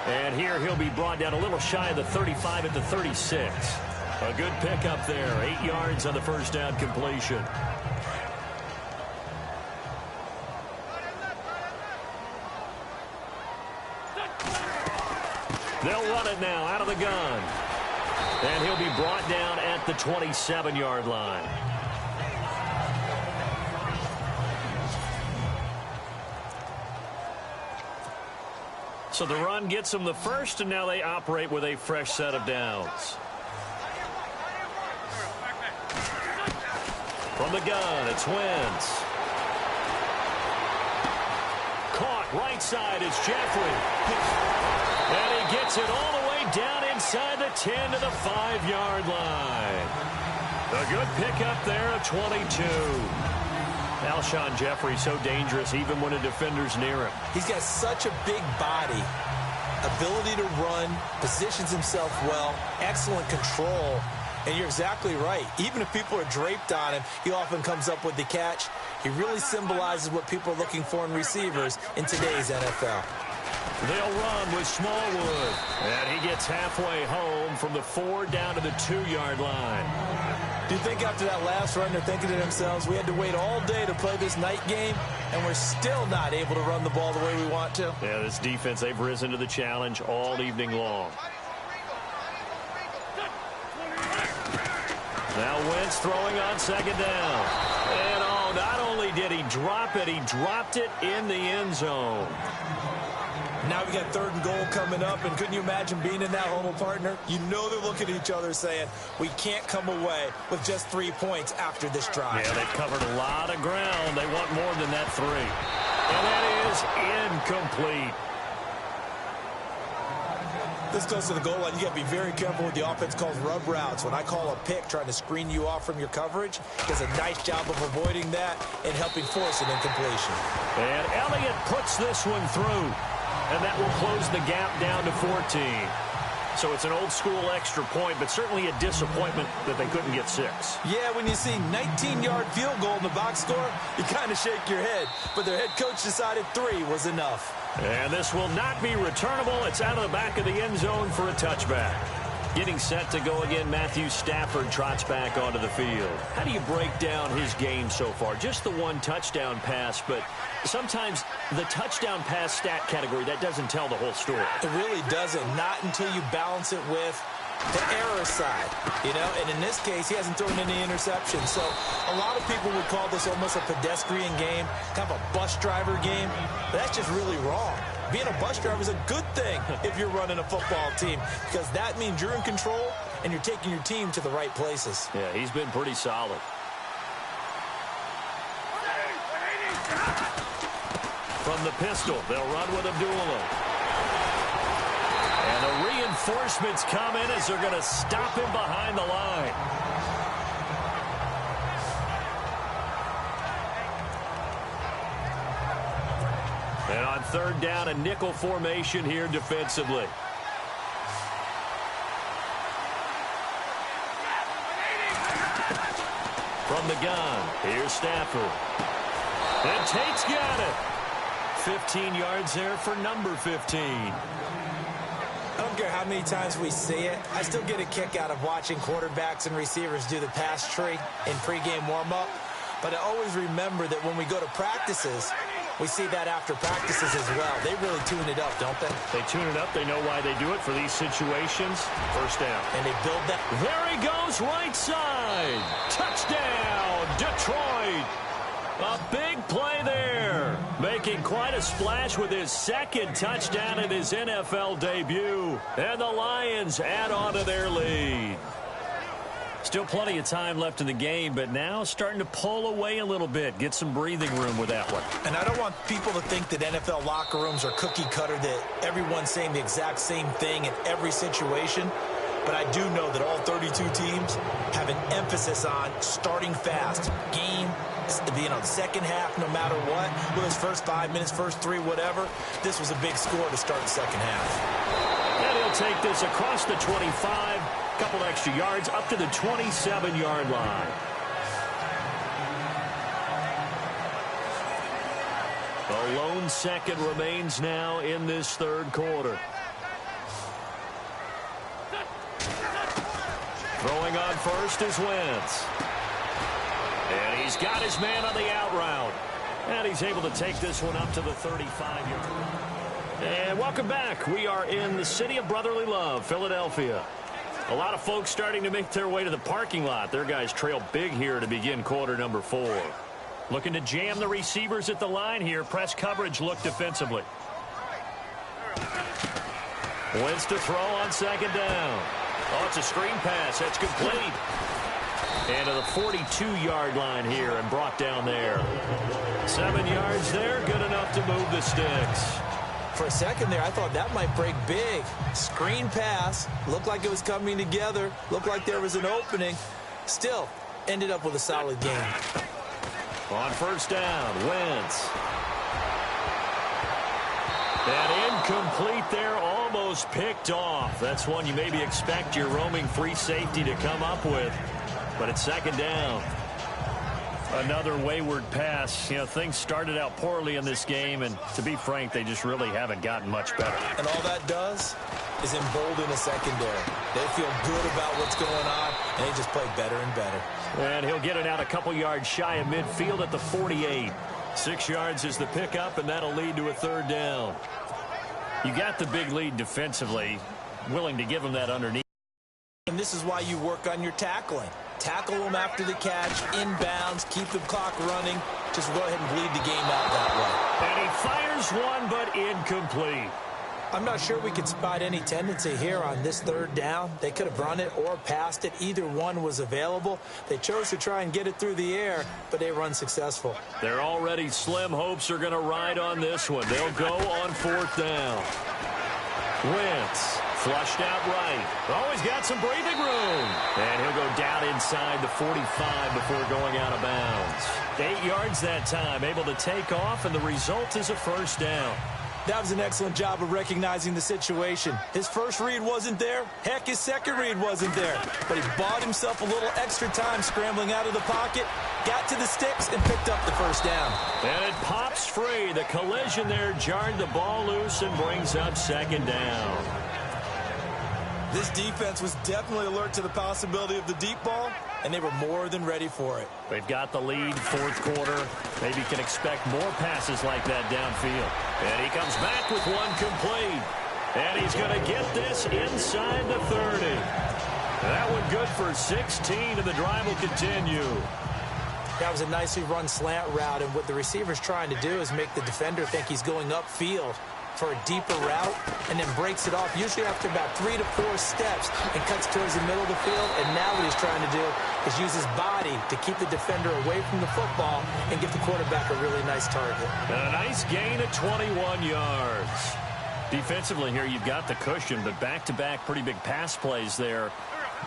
And here he'll be brought down a little shy of the 35 at the 36. A good pickup there. 8 yards on the first down completion. They'll run it now out of the gun. And he'll be brought down at the 27-yard line. So the run gets them the first, and now they operate with a fresh set of downs. From the gun, it's Wentz. Caught right side, it's Jeffrey. And he gets it all the way down inside the 10 to the 5-yard line. A good pickup there at 22. Alshon Jeffrey so dangerous even when a defender's near him. He's got such a big body, ability to run, positions himself well, excellent control. And you're exactly right. Even if people are draped on him, he often comes up with the catch. He really symbolizes what people are looking for in receivers in today's NFL. They'll run with Smallwood. And he gets halfway home from the 4 down to the 2-yard line. Do you think after that last run they're thinking to themselves, we had to wait all day to play this night game, and we're still not able to run the ball the way we want to? Yeah, this defense, they've risen to the challenge all evening long. Now Wentz throwing on 2nd down. And not only did he drop it, he dropped it in the end zone. Now we got 3rd and goal coming up, and couldn't you imagine being in that huddle, partner? You know they're looking at each other saying, we can't come away with just 3 points after this drive. Yeah, they've covered a lot of ground. They want more than that 3. And that is incomplete. This goes to the goal line. You got to be very careful with the offense calls rub routes. When I call a pick trying to screen you off from your coverage, does a nice job of avoiding that and helping force an incompletion. And Elliott puts this one through. And that will close the gap down to 14. So it's an old-school extra point, but certainly a disappointment that they couldn't get 6. Yeah, when you see 19-yard field goal in the box score, you kind of shake your head. But their head coach decided 3 was enough. And this will not be returnable. It's out of the back of the end zone for a touchback. Getting set to go again, Matthew Stafford trots back onto the field. How do you break down his game so far? Just the 1 touchdown pass, but sometimes the touchdown pass stat category, that doesn't tell the whole story. It really doesn't, not until you balance it with the error side, and in this case, he hasn't thrown any interceptions. So a lot of people would call this almost a pedestrian game, kind of a bus driver game, but that's just really wrong. Being a bus driver is a good thing if you're running a football team because that means you're in control and you're taking your team to the right places. Yeah, he's been pretty solid. From the pistol, they'll run with Abdullah. And the reinforcements come in as they're going to stop him behind the line. And on 3rd down, a nickel formation here defensively. From the gun, here's Stafford. And Tate's got it. 15 yards there for number 15. I don't care how many times we see it. I still get a kick out of watching quarterbacks and receivers do the pass tree in pregame warm-up. But I always remember that when we go to practices, we see that after practices as well. They really tune it up, don't they? They tune it up. They know why they do it for these situations. First down. And they build that. There he goes, right side. Touchdown, Detroit. A big play there. Making quite a splash with his second touchdown in his NFL debut. And the Lions add on to their lead. Still plenty of time left in the game, but now starting to pull away a little bit. Get some breathing room with that one. And I don't want people to think that NFL locker rooms are cookie cutter, that everyone's saying the exact same thing in every situation. But I do know that all 32 teams have an emphasis on starting fast. Game, the second half, no matter what. Whether it's first 5 minutes, first 3, whatever. This was a big score to start the second half. And he'll take this across the 25. Couple extra yards up to the 27-yard line. A lone second remains now in this third quarter. Throwing on first is Wentz. And he's got his man on the out route. And he's able to take this one up to the 35-yard line. And welcome back. We are in the city of brotherly love, Philadelphia. A lot of folks starting to make their way to the parking lot. Their guys trail big here to begin quarter number 4. Looking to jam the receivers at the line here. Press coverage look defensively. Wentz to throw on second down. Oh, it's a screen pass. That's complete. And to the 42-yard line here and brought down there. 7 yards there. Good enough to move the sticks. For a second there, I thought that might break big. Screen pass. Looked like it was coming together. Looked like there was an opening. Still, ended up with a solid game. On first down, Wentz. And incomplete there, almost picked off. That's one you maybe expect your roaming free safety to come up with. But it's second down. Another wayward pass. You know, things started out poorly in this game, and to be frank, they just really haven't gotten much better. And all that does is embolden a secondary. They feel good about what's going on, and they just play better and better. And he'll get it out a couple yards shy of midfield at the 48. 6 yards is the pickup, and that'll lead to a third down. You got the big lead defensively, willing to give them that underneath. And this is why you work on your tackling. Tackle them after the catch, inbounds, keep the clock running. Just go ahead and bleed the game out that way. And he fires one, but incomplete. I'm not sure we could spot any tendency here on this third down. They could have run it or passed it. Either one was available. They chose to try and get it through the air, but they run successful. Their already slim hopes are going to ride on this one. They'll go on fourth down. Wentz flushed out right. Always got some breathing room. And he'll go down inside the 45 before going out of bounds. 8 yards that time, able to take off, and the result is a first down. That was an excellent job of recognizing the situation. His first read wasn't there. Heck, his second read wasn't there. But he bought himself a little extra time scrambling out of the pocket, got to the sticks, and picked up the first down. And it pops free. The collision there jarred the ball loose and brings up second down. This defense was definitely alert to the possibility of the deep ball, and they were more than ready for it. They've got the lead, fourth quarter. Maybe can expect more passes like that downfield. And he comes back with one complete. And he's going to get this inside the 30. That one good for 16, and the drive will continue. That was a nicely run slant route, and what the receiver's trying to do is make the defender think he's going upfield for a deeper route, and then breaks it off, usually after about 3 to 4 steps, and cuts towards the middle of the field. And now what he's trying to do is use his body to keep the defender away from the football and give the quarterback a really nice target. And a nice gain of 21 yards. Defensively here, you've got the cushion, but back-to-back pretty big pass plays there.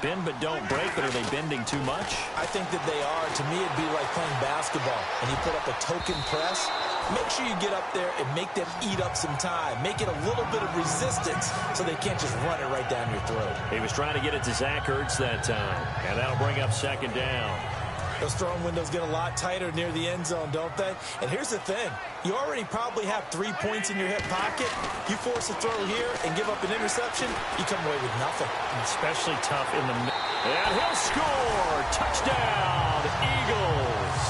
Bend but don't break, but are they bending too much? I think that they are. To me, it'd be like playing basketball, and you put up a token press. Make sure you get up there and make them eat up some time. Make it a little bit of resistance so they can't just run it right down your throat. He was trying to get it to Zach Ertz that time, and that'll bring up second down. Those throwing windows get a lot tighter near the end zone, don't they? And here's the thing. You already probably have 3 points in your hip pocket. You force a throw here and give up an interception, you come away with nothing. Especially tough in the middle. And he'll score. Touchdown, Eagles.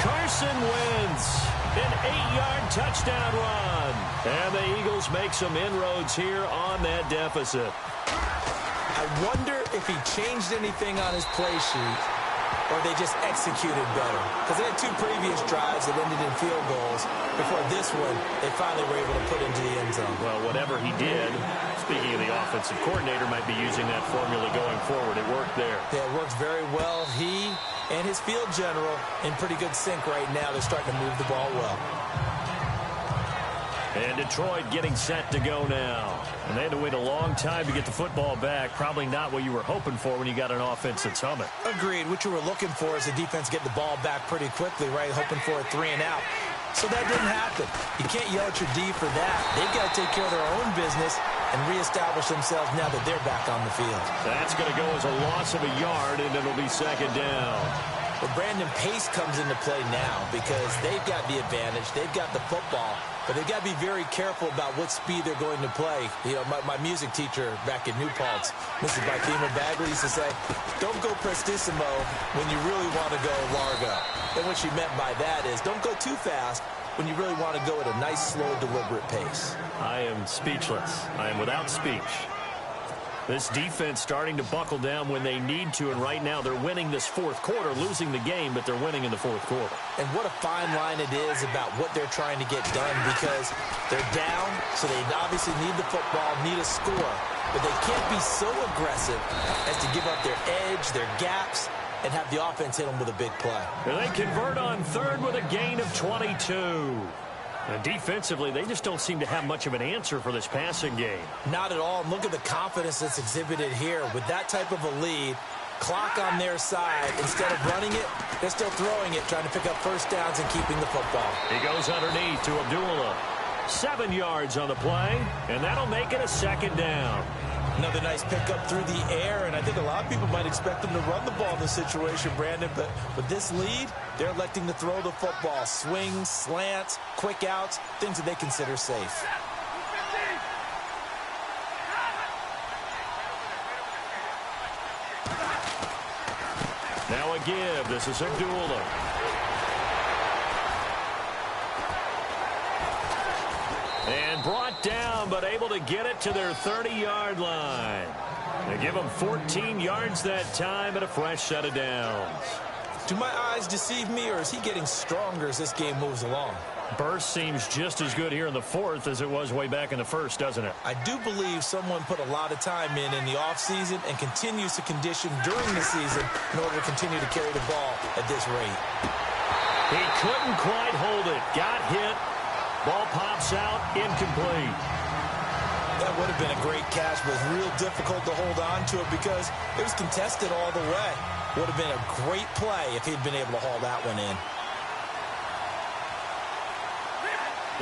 Carson Wentz, an 8-yard touchdown run. And the Eagles make some inroads here on that deficit. I wonder if he changed anything on his play sheet or they just executed better. Because they had 2 previous drives that ended in field goals. Before this one, they finally were able to put into the end zone. Well, whatever he did, speaking of the offensive coordinator, might be using that formula going forward. It worked there. Yeah, it works very well. He and his field general in pretty good sync right now. They're starting to move the ball well. And Detroit getting set to go now. And they had to wait a long time to get the football back. Probably not what you were hoping for when you got an offense that's humming. Agreed. What you were looking for is the defense get the ball back pretty quickly, right? Hoping for a 3 and out. So that didn't happen. You can't yell at your D for that. They've got to take care of their own business and reestablish themselves now that they're back on the field. That's going to go as a loss of a yard, and it'll be second down. Well, Brandon, pace comes into play now because they've got the advantage. They've got the football, but they've got to be very careful about what speed they're going to play. You know, my music teacher back in New Paltz, Mrs. Bythema Bagley, used to say, don't go prestissimo when you really want to go largo. And what she meant by that is don't go too fast when you really want to go at a nice, slow, deliberate pace. I am speechless. I am without speech. This defense starting to buckle down when they need to, and right now they're winning this fourth quarter, losing the game, but they're winning in the fourth quarter. And what a fine line it is about what they're trying to get done because they're down, so they obviously need the football, need a score, but they can't be so aggressive as to give up their edge, their gaps, and have the offense hit them with a big play. And they convert on third with a gain of 22. And defensively, they just don't seem to have much of an answer for this passing game. Not at all. And look at the confidence that's exhibited here. With that type of a lead, clock on their side, instead of running it, they're still throwing it, trying to pick up first downs and keeping the football. He goes underneath to Abdullah. 7 yards on the play, and that'll make it a second down. Another nice pickup through the air, and I think a lot of people might expect them to run the ball in this situation, Brandon, but with this lead, they're electing to throw the football. Swings, slants, quick outs, things that they consider safe. Now a give. This is Abdullah. And brought down, but able to get it to their 30-yard line. They give them 14 yards that time and a fresh set of downs. Do my eyes deceive me, or is he getting stronger as this game moves along? Burst seems just as good here in the fourth as it was way back in the first, doesn't it? I do believe someone put a lot of time in the offseason and continues to condition during the season in order to continue to carry the ball at this rate. He couldn't quite hold it. Got hit. Ball pops out, incomplete. That would have been a great catch, but it was real difficult to hold on to it because it was contested all the way. Would have been a great play if he'd been able to haul that one in.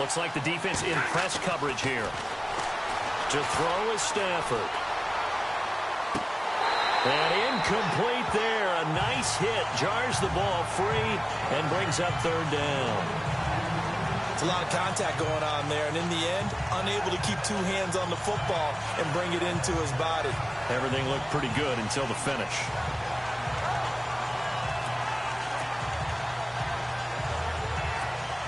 Looks like the defense in press coverage here. To throw is Stafford. And incomplete there. A nice hit. Jars the ball free and brings up third down. It's a lot of contact going on there, and in the end, unable to keep 2 hands on the football and bring it into his body. Everything looked pretty good until the finish.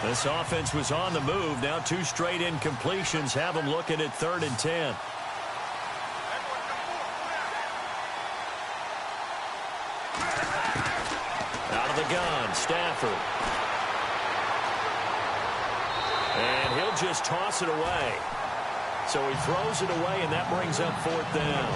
This offense was on the move. Now 2 straight incompletions have them looking at 3rd and 10. Out of the gun, Stafford. And he'll just toss it away. So he throws it away, and that brings up 4th down.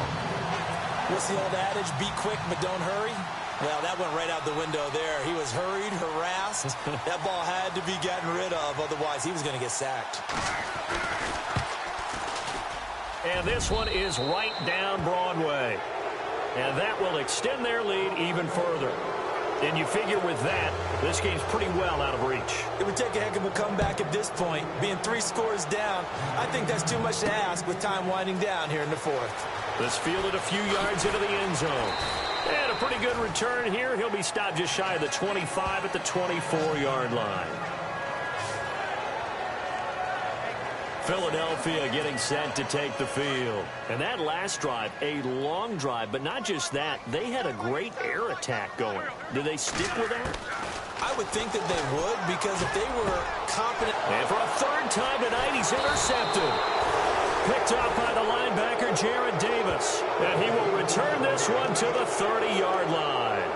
What's the old adage? Be quick, but don't hurry. Well, that went right out the window there. He was hurried, harassed. That ball had to be gotten rid of. Otherwise, he was going to get sacked. And this one is right down Broadway. And that will extend their lead even further. And you figure with that, this game's pretty well out of reach. It would take a heck of a comeback at this point. Being 3 scores down, I think that's too much to ask with time winding down here in the 4th. This fielded a few yards into the end zone. And a a pretty good return here. He'll be stopped just shy of the 25 at the 24-yard line. Philadelphia getting set to take the field. And that last drive, a long drive, but not just that. They had a great air attack going. Do they stick with that? I would think that they would, because if they were confident. And for a third time tonight, he's intercepted. Picked up by the linebacker, Jarrad Davis. And he will return this one to the 30-yard line.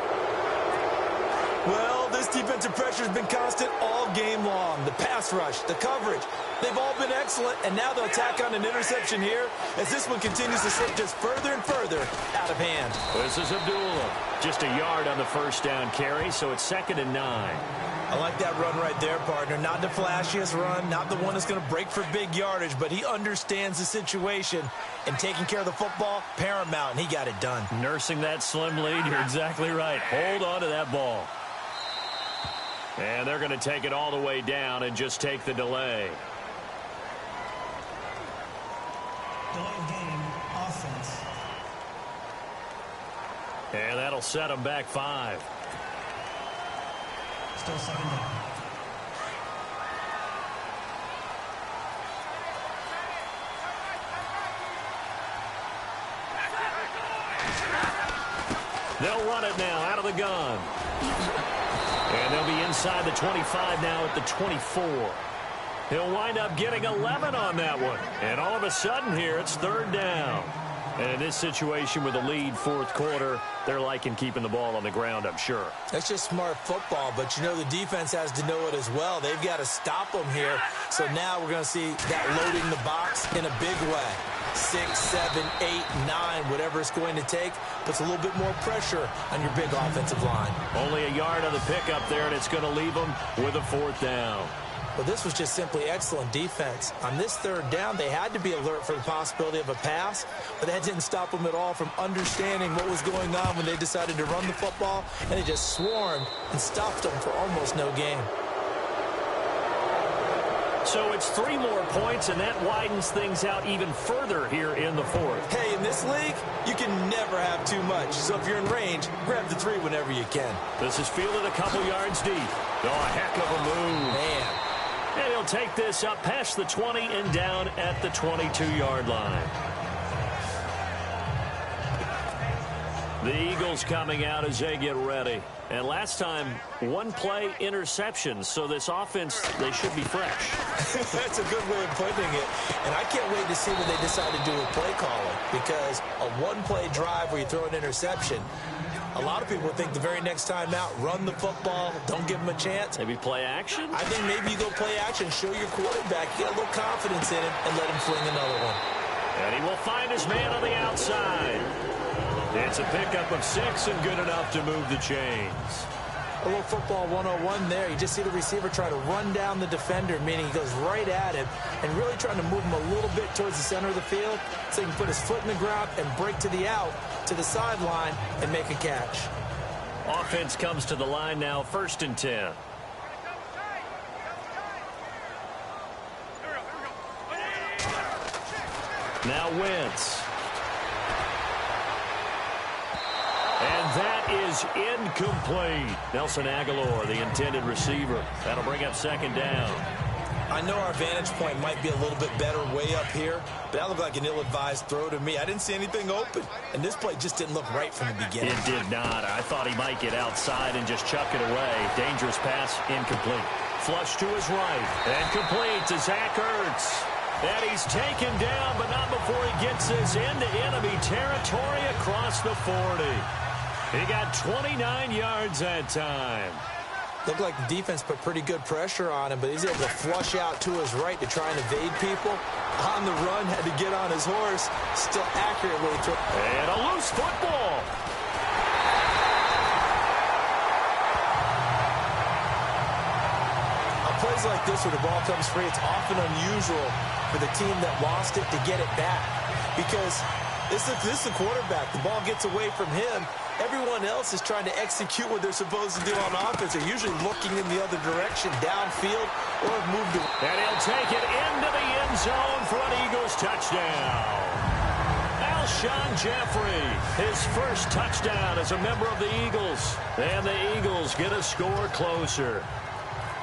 Well, this defensive pressure has been constant all game long. The pass rush, the coverage, they've all been excellent. And now they'll tack on an interception here as this one continues to slip just further and further out of hand. This is Abdullah. Just a yard on the first down carry, so it's 2nd and 9. I like that run right there, partner. Not the flashiest run, not the one that's going to break for big yardage, but he understands the situation, and taking care of the football, paramount, and he got it done. Nursing that slim lead, you're exactly right. Hold on to that ball. And they're going to take it all the way down and just take the delay. Delay of game, offense. And that'll set them back 5. Still 2nd down. They'll run it now out of the gun. And they'll be inside the 25 now at the 24. He'll wind up getting 11 on that one. And all of a sudden here, it's 3rd down. And in this situation with a lead 4th quarter, they're liking keeping the ball on the ground, I'm sure. That's just smart football, but you know the defense has to know it as well. They've got to stop them here. So now we're going to see that loading the box in a big way. 6, 7, 8, 9, whatever it's going to take, puts a little bit more pressure on your big offensive line. Only a yard on the pickup there, and it's going to leave them with a 4th down. Well, this was just simply excellent defense. On this 3rd down, they had to be alert for the possibility of a pass, but that didn't stop them at all from understanding what was going on when they decided to run the football, and they just swarmed and stopped them for almost no gain. So it's 3 more points, and that widens things out even further here in the 4th. Hey, in this league, you can never have too much. So if you're in range, grab the 3 whenever you can. This is fielded a couple yards deep. Oh, a heck of a move. Man. And he'll take this up past the 20 and down at the 22-yard line. The Eagles coming out as they get ready. And last time, 1 play interception. So this offense, they should be fresh. That's a good way of putting it. And I can't wait to see what they decide to do with play calling. Because a 1-play drive where you throw an interception, a lot of people think the very next time out, run the football, don't give them a chance. Maybe play action? I think maybe you go play action, show your quarterback, get a little confidence in him, and let him fling another one. And he will find his man on the outside. It's a pickup of 6 and good enough to move the chains. A little football 101 there. You just see the receiver try to run down the defender, meaning he goes right at him and really trying to move him a little bit towards the center of the field so he can put his foot in the ground and break to the out, to the sideline, and make a catch. Offense comes to the line now, 1st and 10. Now Wentz. And that is incomplete. Nelson Aguilar, the intended receiver. That'll bring up 2nd down. I know our vantage point might be a little bit better way up here, but that looked like an ill-advised throw to me. I didn't see anything open, and this play just didn't look right from the beginning. It did not. I thought he might get outside and just chuck it away. Dangerous pass, incomplete. Flush to his right, and complete to Zach Ertz. And he's taken down, but not before he gets this into enemy territory across the 40. He got 29 yards that time. Looked like the defense put pretty good pressure on him, but he's able to flush out to his right to try and evade people. On the run, had to get on his horse, still accurately throw. And a loose football. On plays like this where the ball comes free, it's often unusual for the team that lost it to get it back. Because this is the quarterback. The ball gets away from him. Everyone else is trying to execute what they're supposed to do on offense. They're usually looking in the other direction, downfield, or have moved away. And he'll take it into the end zone for an Eagles touchdown. Alshon Jeffrey, his first touchdown as a member of the Eagles. And the Eagles get a score closer.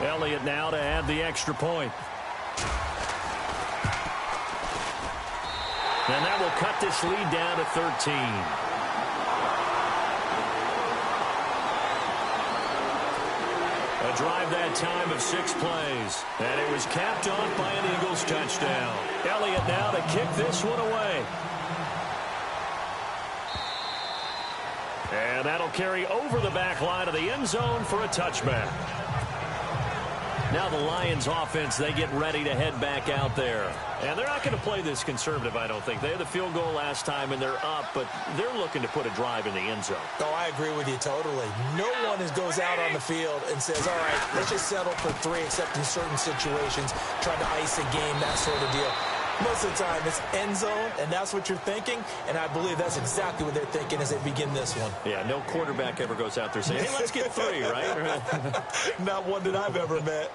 Elliott now to add the extra point. And that will cut this lead down to 13. A drive that time of 6 plays. And it was capped off by an Eagles touchdown. Elliott now to kick this one away. And that'll carry over the back line of the end zone for a touchback. Now the Lions offense, they get ready to head back out there. And they're not going to play this conservative, I don't think. They had the field goal last time, and they're up, but they're looking to put a drive in the end zone. Oh, I agree with you totally. No one goes out on the field and says, all right, let's just settle for 3, except in certain situations, trying to ice a game, that sort of deal. Most of the time, it's end zone, and that's what you're thinking, and I believe that's exactly what they're thinking as they begin this one. Yeah, no quarterback ever goes out there saying, hey, let's get 3, right? Not one that I've ever met.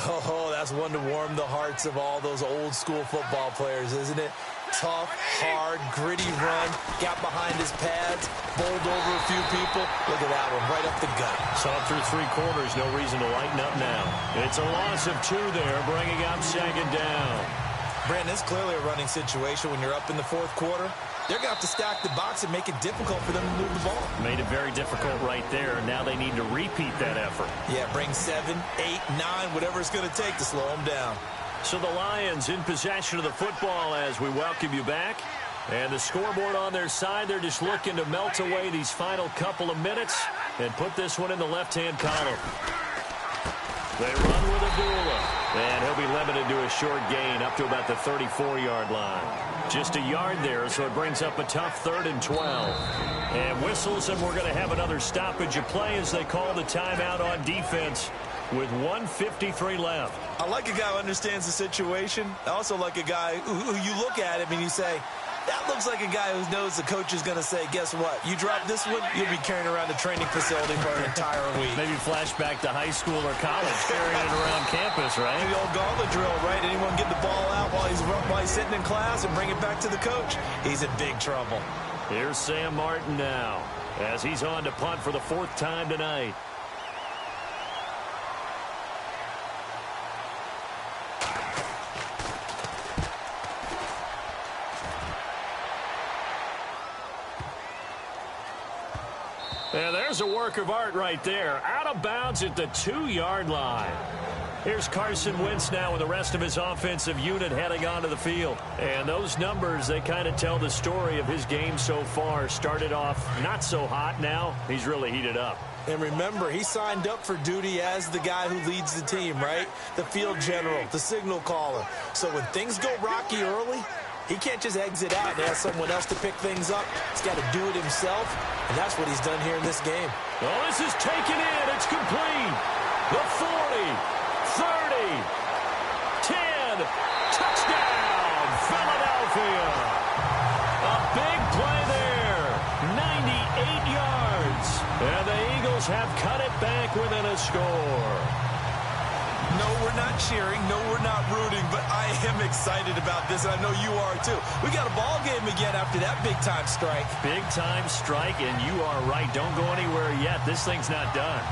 Oh, that's one to warm the hearts of all those old-school football players, isn't it? Tough, hard, gritty run, got behind his pads, bowled over a few people. Look at that one, right up the gut. Saw through 3 quarters, no reason to lighten up now. It's a loss of 2 there, bringing up 2nd down. Brandon, it's clearly a running situation when you're up in the 4th quarter. They're going to have to stack the box and make it difficult for them to move the ball. Made it very difficult right there. Now they need to repeat that effort. Yeah, bring 7, 8, 9, whatever it's going to take to slow them down. So the Lions in possession of the football as we welcome you back. And the scoreboard on their side, they're just looking to melt away these final couple of minutes and put this one in the left-hand column. They run with Abdullah. And he'll be limited to a short gain up to about the 34-yard line. Just a yard there, so it brings up a tough 3rd and 12. And whistles, and we're going to have another stoppage of play as they call the timeout on defense with 1:53 left. I like a guy who understands the situation. I also like a guy who you look at him and you say, that looks like a guy who knows the coach is going to say, guess what? You drop this one, you'll be carrying around the training facility for an entire week. Maybe flashback to high school or college, carrying it around campus, right? The old gauntlet drill, right? Anyone get the ball out while he's sitting in class and bring it back to the coach? He's in big trouble. Here's Sam Martin now as he's on to punt for the 4th time tonight. And there's a work of art right there. Out of bounds at the 2-yard line. Here's Carson Wentz now with the rest of his offensive unit heading onto the field. And those numbers, they kind of tell the story of his game so far. Started off not so hot. Now he's really heated up. And remember, he signed up for duty as the guy who leads the team, right? The field general, the signal caller. So when things go rocky early, he can't just exit out and ask someone else to pick things up. He's got to do it himself, and that's what he's done here in this game. Oh, this is taken in. It's complete. The 40, 30, 10, touchdown, Philadelphia. A big play there, 98 yards. And the Eagles have cut it back within a score. No, we're not cheering. No, we're not rooting, but I am excited about this, and I know you are too. We got a ball game again after that big-time strike. Big-time strike, and you are right. Don't go anywhere yet. This thing's not done.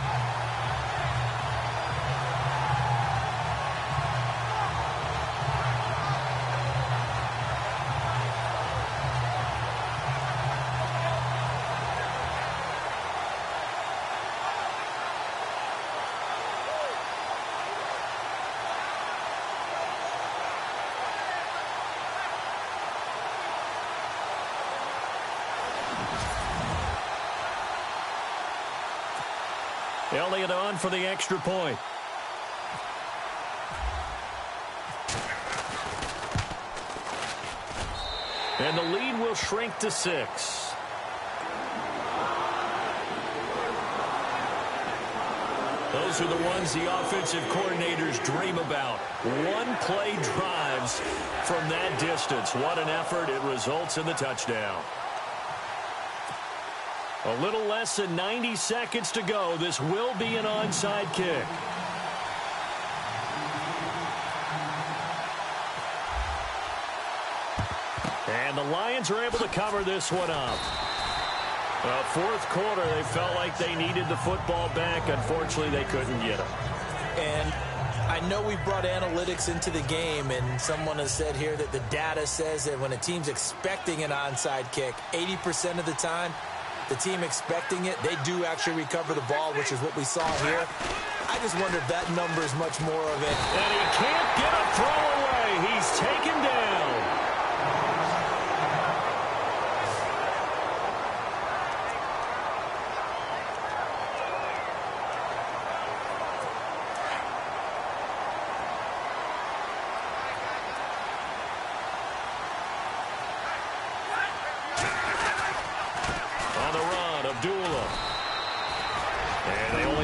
Elliott on for the extra point. And the lead will shrink to 6. Those are the ones the offensive coordinators dream about. One-play drives from that distance. What an effort. It results in the touchdown. A little less than 90 seconds to go. This will be an onside kick. And And the Lions are able to cover this one up. Fourth quarter, they felt like they needed the football back. Unfortunately, they couldn't get it. And I know we brought analytics into the game, and someone has said here that the data says that when a team's expecting an onside kick, 80% of the time, the team expecting it, they do actually recover the ball, which is what we saw here. I just wonder if that number is much more of it. And he can't get a throw away. He's taken down.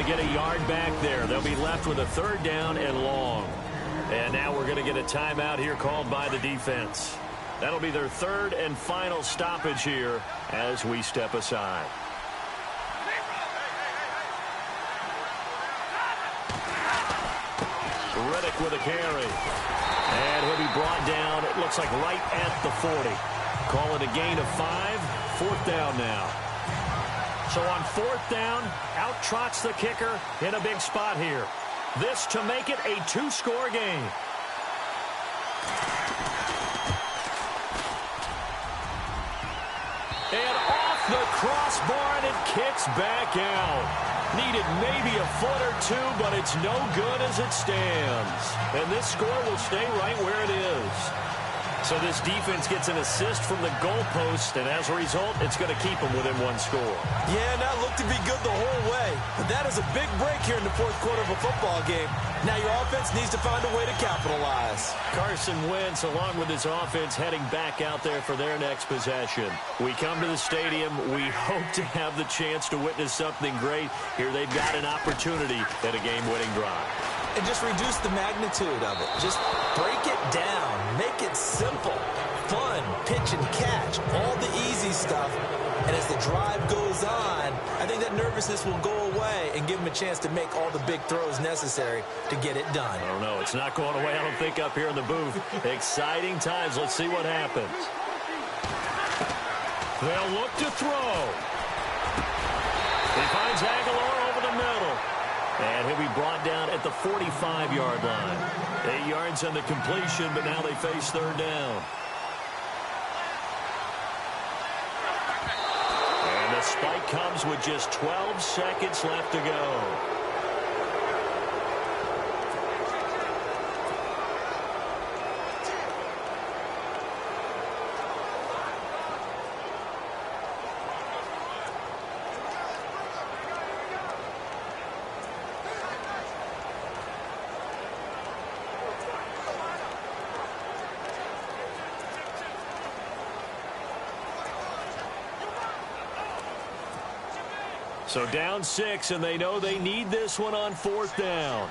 Get a yard back there. They'll be left with a third down and long. And now we're going to get a timeout here called by the defense. That'll be their third and final stoppage here as we step aside. Riddick with a carry. And he'll be brought down, it looks like right at the 40. Call it a gain of 5. Fourth down now. So on fourth down, out trots the kicker in a big spot here. This to make it a 2-score game. And off the crossbar, and it kicks back out. Needed maybe a foot or two, but it's no good as it stands. And this score will stay right where it is. So this defense gets an assist from the goalpost, and as a result, it's going to keep them within 1 score. Yeah, and that looked to be good the whole way. But that is a big break here in the fourth quarter of a football game. Now your offense needs to find a way to capitalize. Carson Wentz, along with his offense, heading back out there for their next possession. We come to the stadium. We hope to have the chance to witness something great. Here they've got an opportunity at a game-winning drive. And just reduce the magnitude of it. Just break it down. Make it simple. Fun. Pitch and catch. All the easy stuff. And as the drive goes on, I think that nervousness will go away and give them a chance to make all the big throws necessary to get it done. I don't know. It's not going away, I don't think, up here in the booth. Exciting times. Let's see what happens. They'll look to throw. He finds Aguilar over the middle. And he'll be brought down at the 45-yard line. 8 yards on the completion, but now they face third down. And the spike comes with just 12 seconds left to go. So down 6, and they know they need this one on fourth down.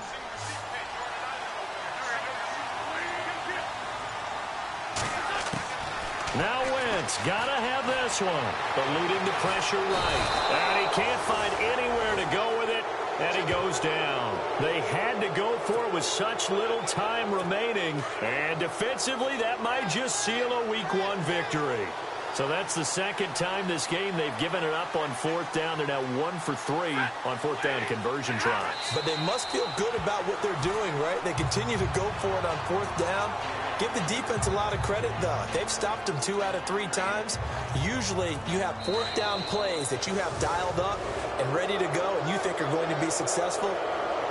Now Wentz, gotta have this one. Eluding the pressure right. And he can't find anywhere to go with it, and he goes down. They had to go for it with such little time remaining, and defensively that might just seal a Week 1 victory. So that's the second time this game they've given it up on fourth down. They're now 1 for 3 on fourth down conversion tries. But they must feel good about what they're doing, right? They continue to go for it on fourth down. Give the defense a lot of credit, though. They've stopped them 2 out of 3 times. Usually you have fourth down plays that you have dialed up and ready to go and you think are going to be successful.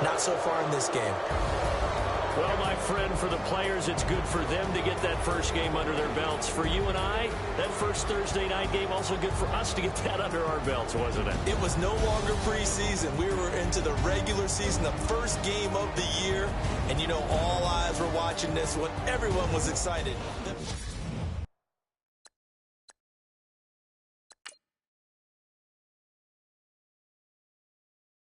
Not so far in this game. Well, my friend, for the players, it's good for them to get that first game under their belts. For you and I, that first Thursday night game, also good for us to get that under our belts, wasn't it? It was no longer preseason. We were into the regular season, the first game of the year. And, you know, all eyes were watching this one. Everyone was excited.